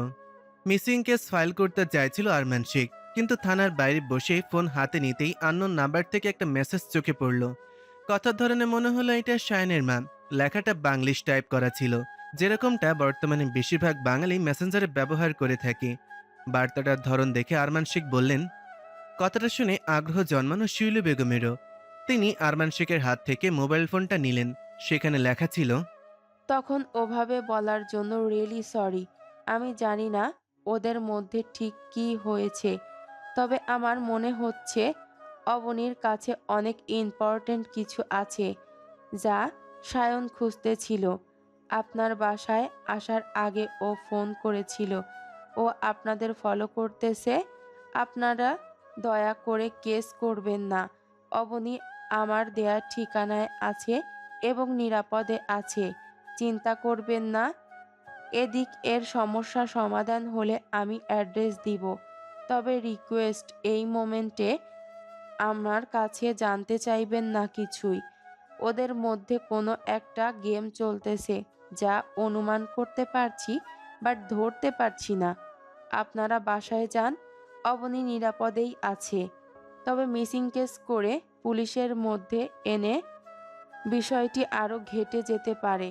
মিসিং কেস ফাইল করতে চাইছিল আরমান শেখ, কিন্তু থানার বাইরে বসে ফোন হাতে নিতেই আননোন নাম্বার থেকে একটা মেসেজ চোখে পড়ল। কথার ধরনে মনে হলো এটা শায়নের মা। লেখাটা বাংলিশ টাইপ করা ছিল, যেরকমটা বর্তমানে বেশিরভাগ বাঙালি মেসেঞ্জারে ব্যবহার করে থাকে। বার্তাটার ধরন দেখে আরমান শেখ বললেন। কথাটা শুনে আগ্রহ জন্মানো শিউলি বেগমেরও। তিনি আরমান শেখের হাত থেকে মোবাইল ফোনটা নিলেন। সেখানে লেখা ছিল, তখন ওভাবে বলার জন্য রিয়েলি সরি। আমি জানি না ওদের মধ্যে ঠিক কী হয়েছে, তবে আমার মনে হচ্ছে অবনীর কাছে অনেক ইম্পর্ট্যান্ট কিছু আছে যা সায়ন খুঁজতেছিল। আপনার বাসায় আসার আগে ও ফোন করেছিল, ও আপনাদের ফলো করতেছে। আপনারা দয়া করে কেস করবেন না। অবনী আমার দেয়া ঠিকানায় আছে এবং নিরাপদে আছে, চিন্তা করবেন না। এদিক এর সমস্যা সমাধান হলে আমি অ্যাড্রেস দিব, তবে রিকোয়েস্ট এই মোমেন্টে আমার কাছে জানতে চাইবেন না কিছুই। ওদের মধ্যে কোনো একটা গেম চলতেছে যা অনুমান করতে পারছি, বাট ধরতে পারছি না। আপনারা বাসায় যান, অবনী নিরাপদেই আছে, তবে মিসিং কেস করে পুলিশের মধ্যে এনে বিষয়টি আরও ঘেটে যেতে পারে।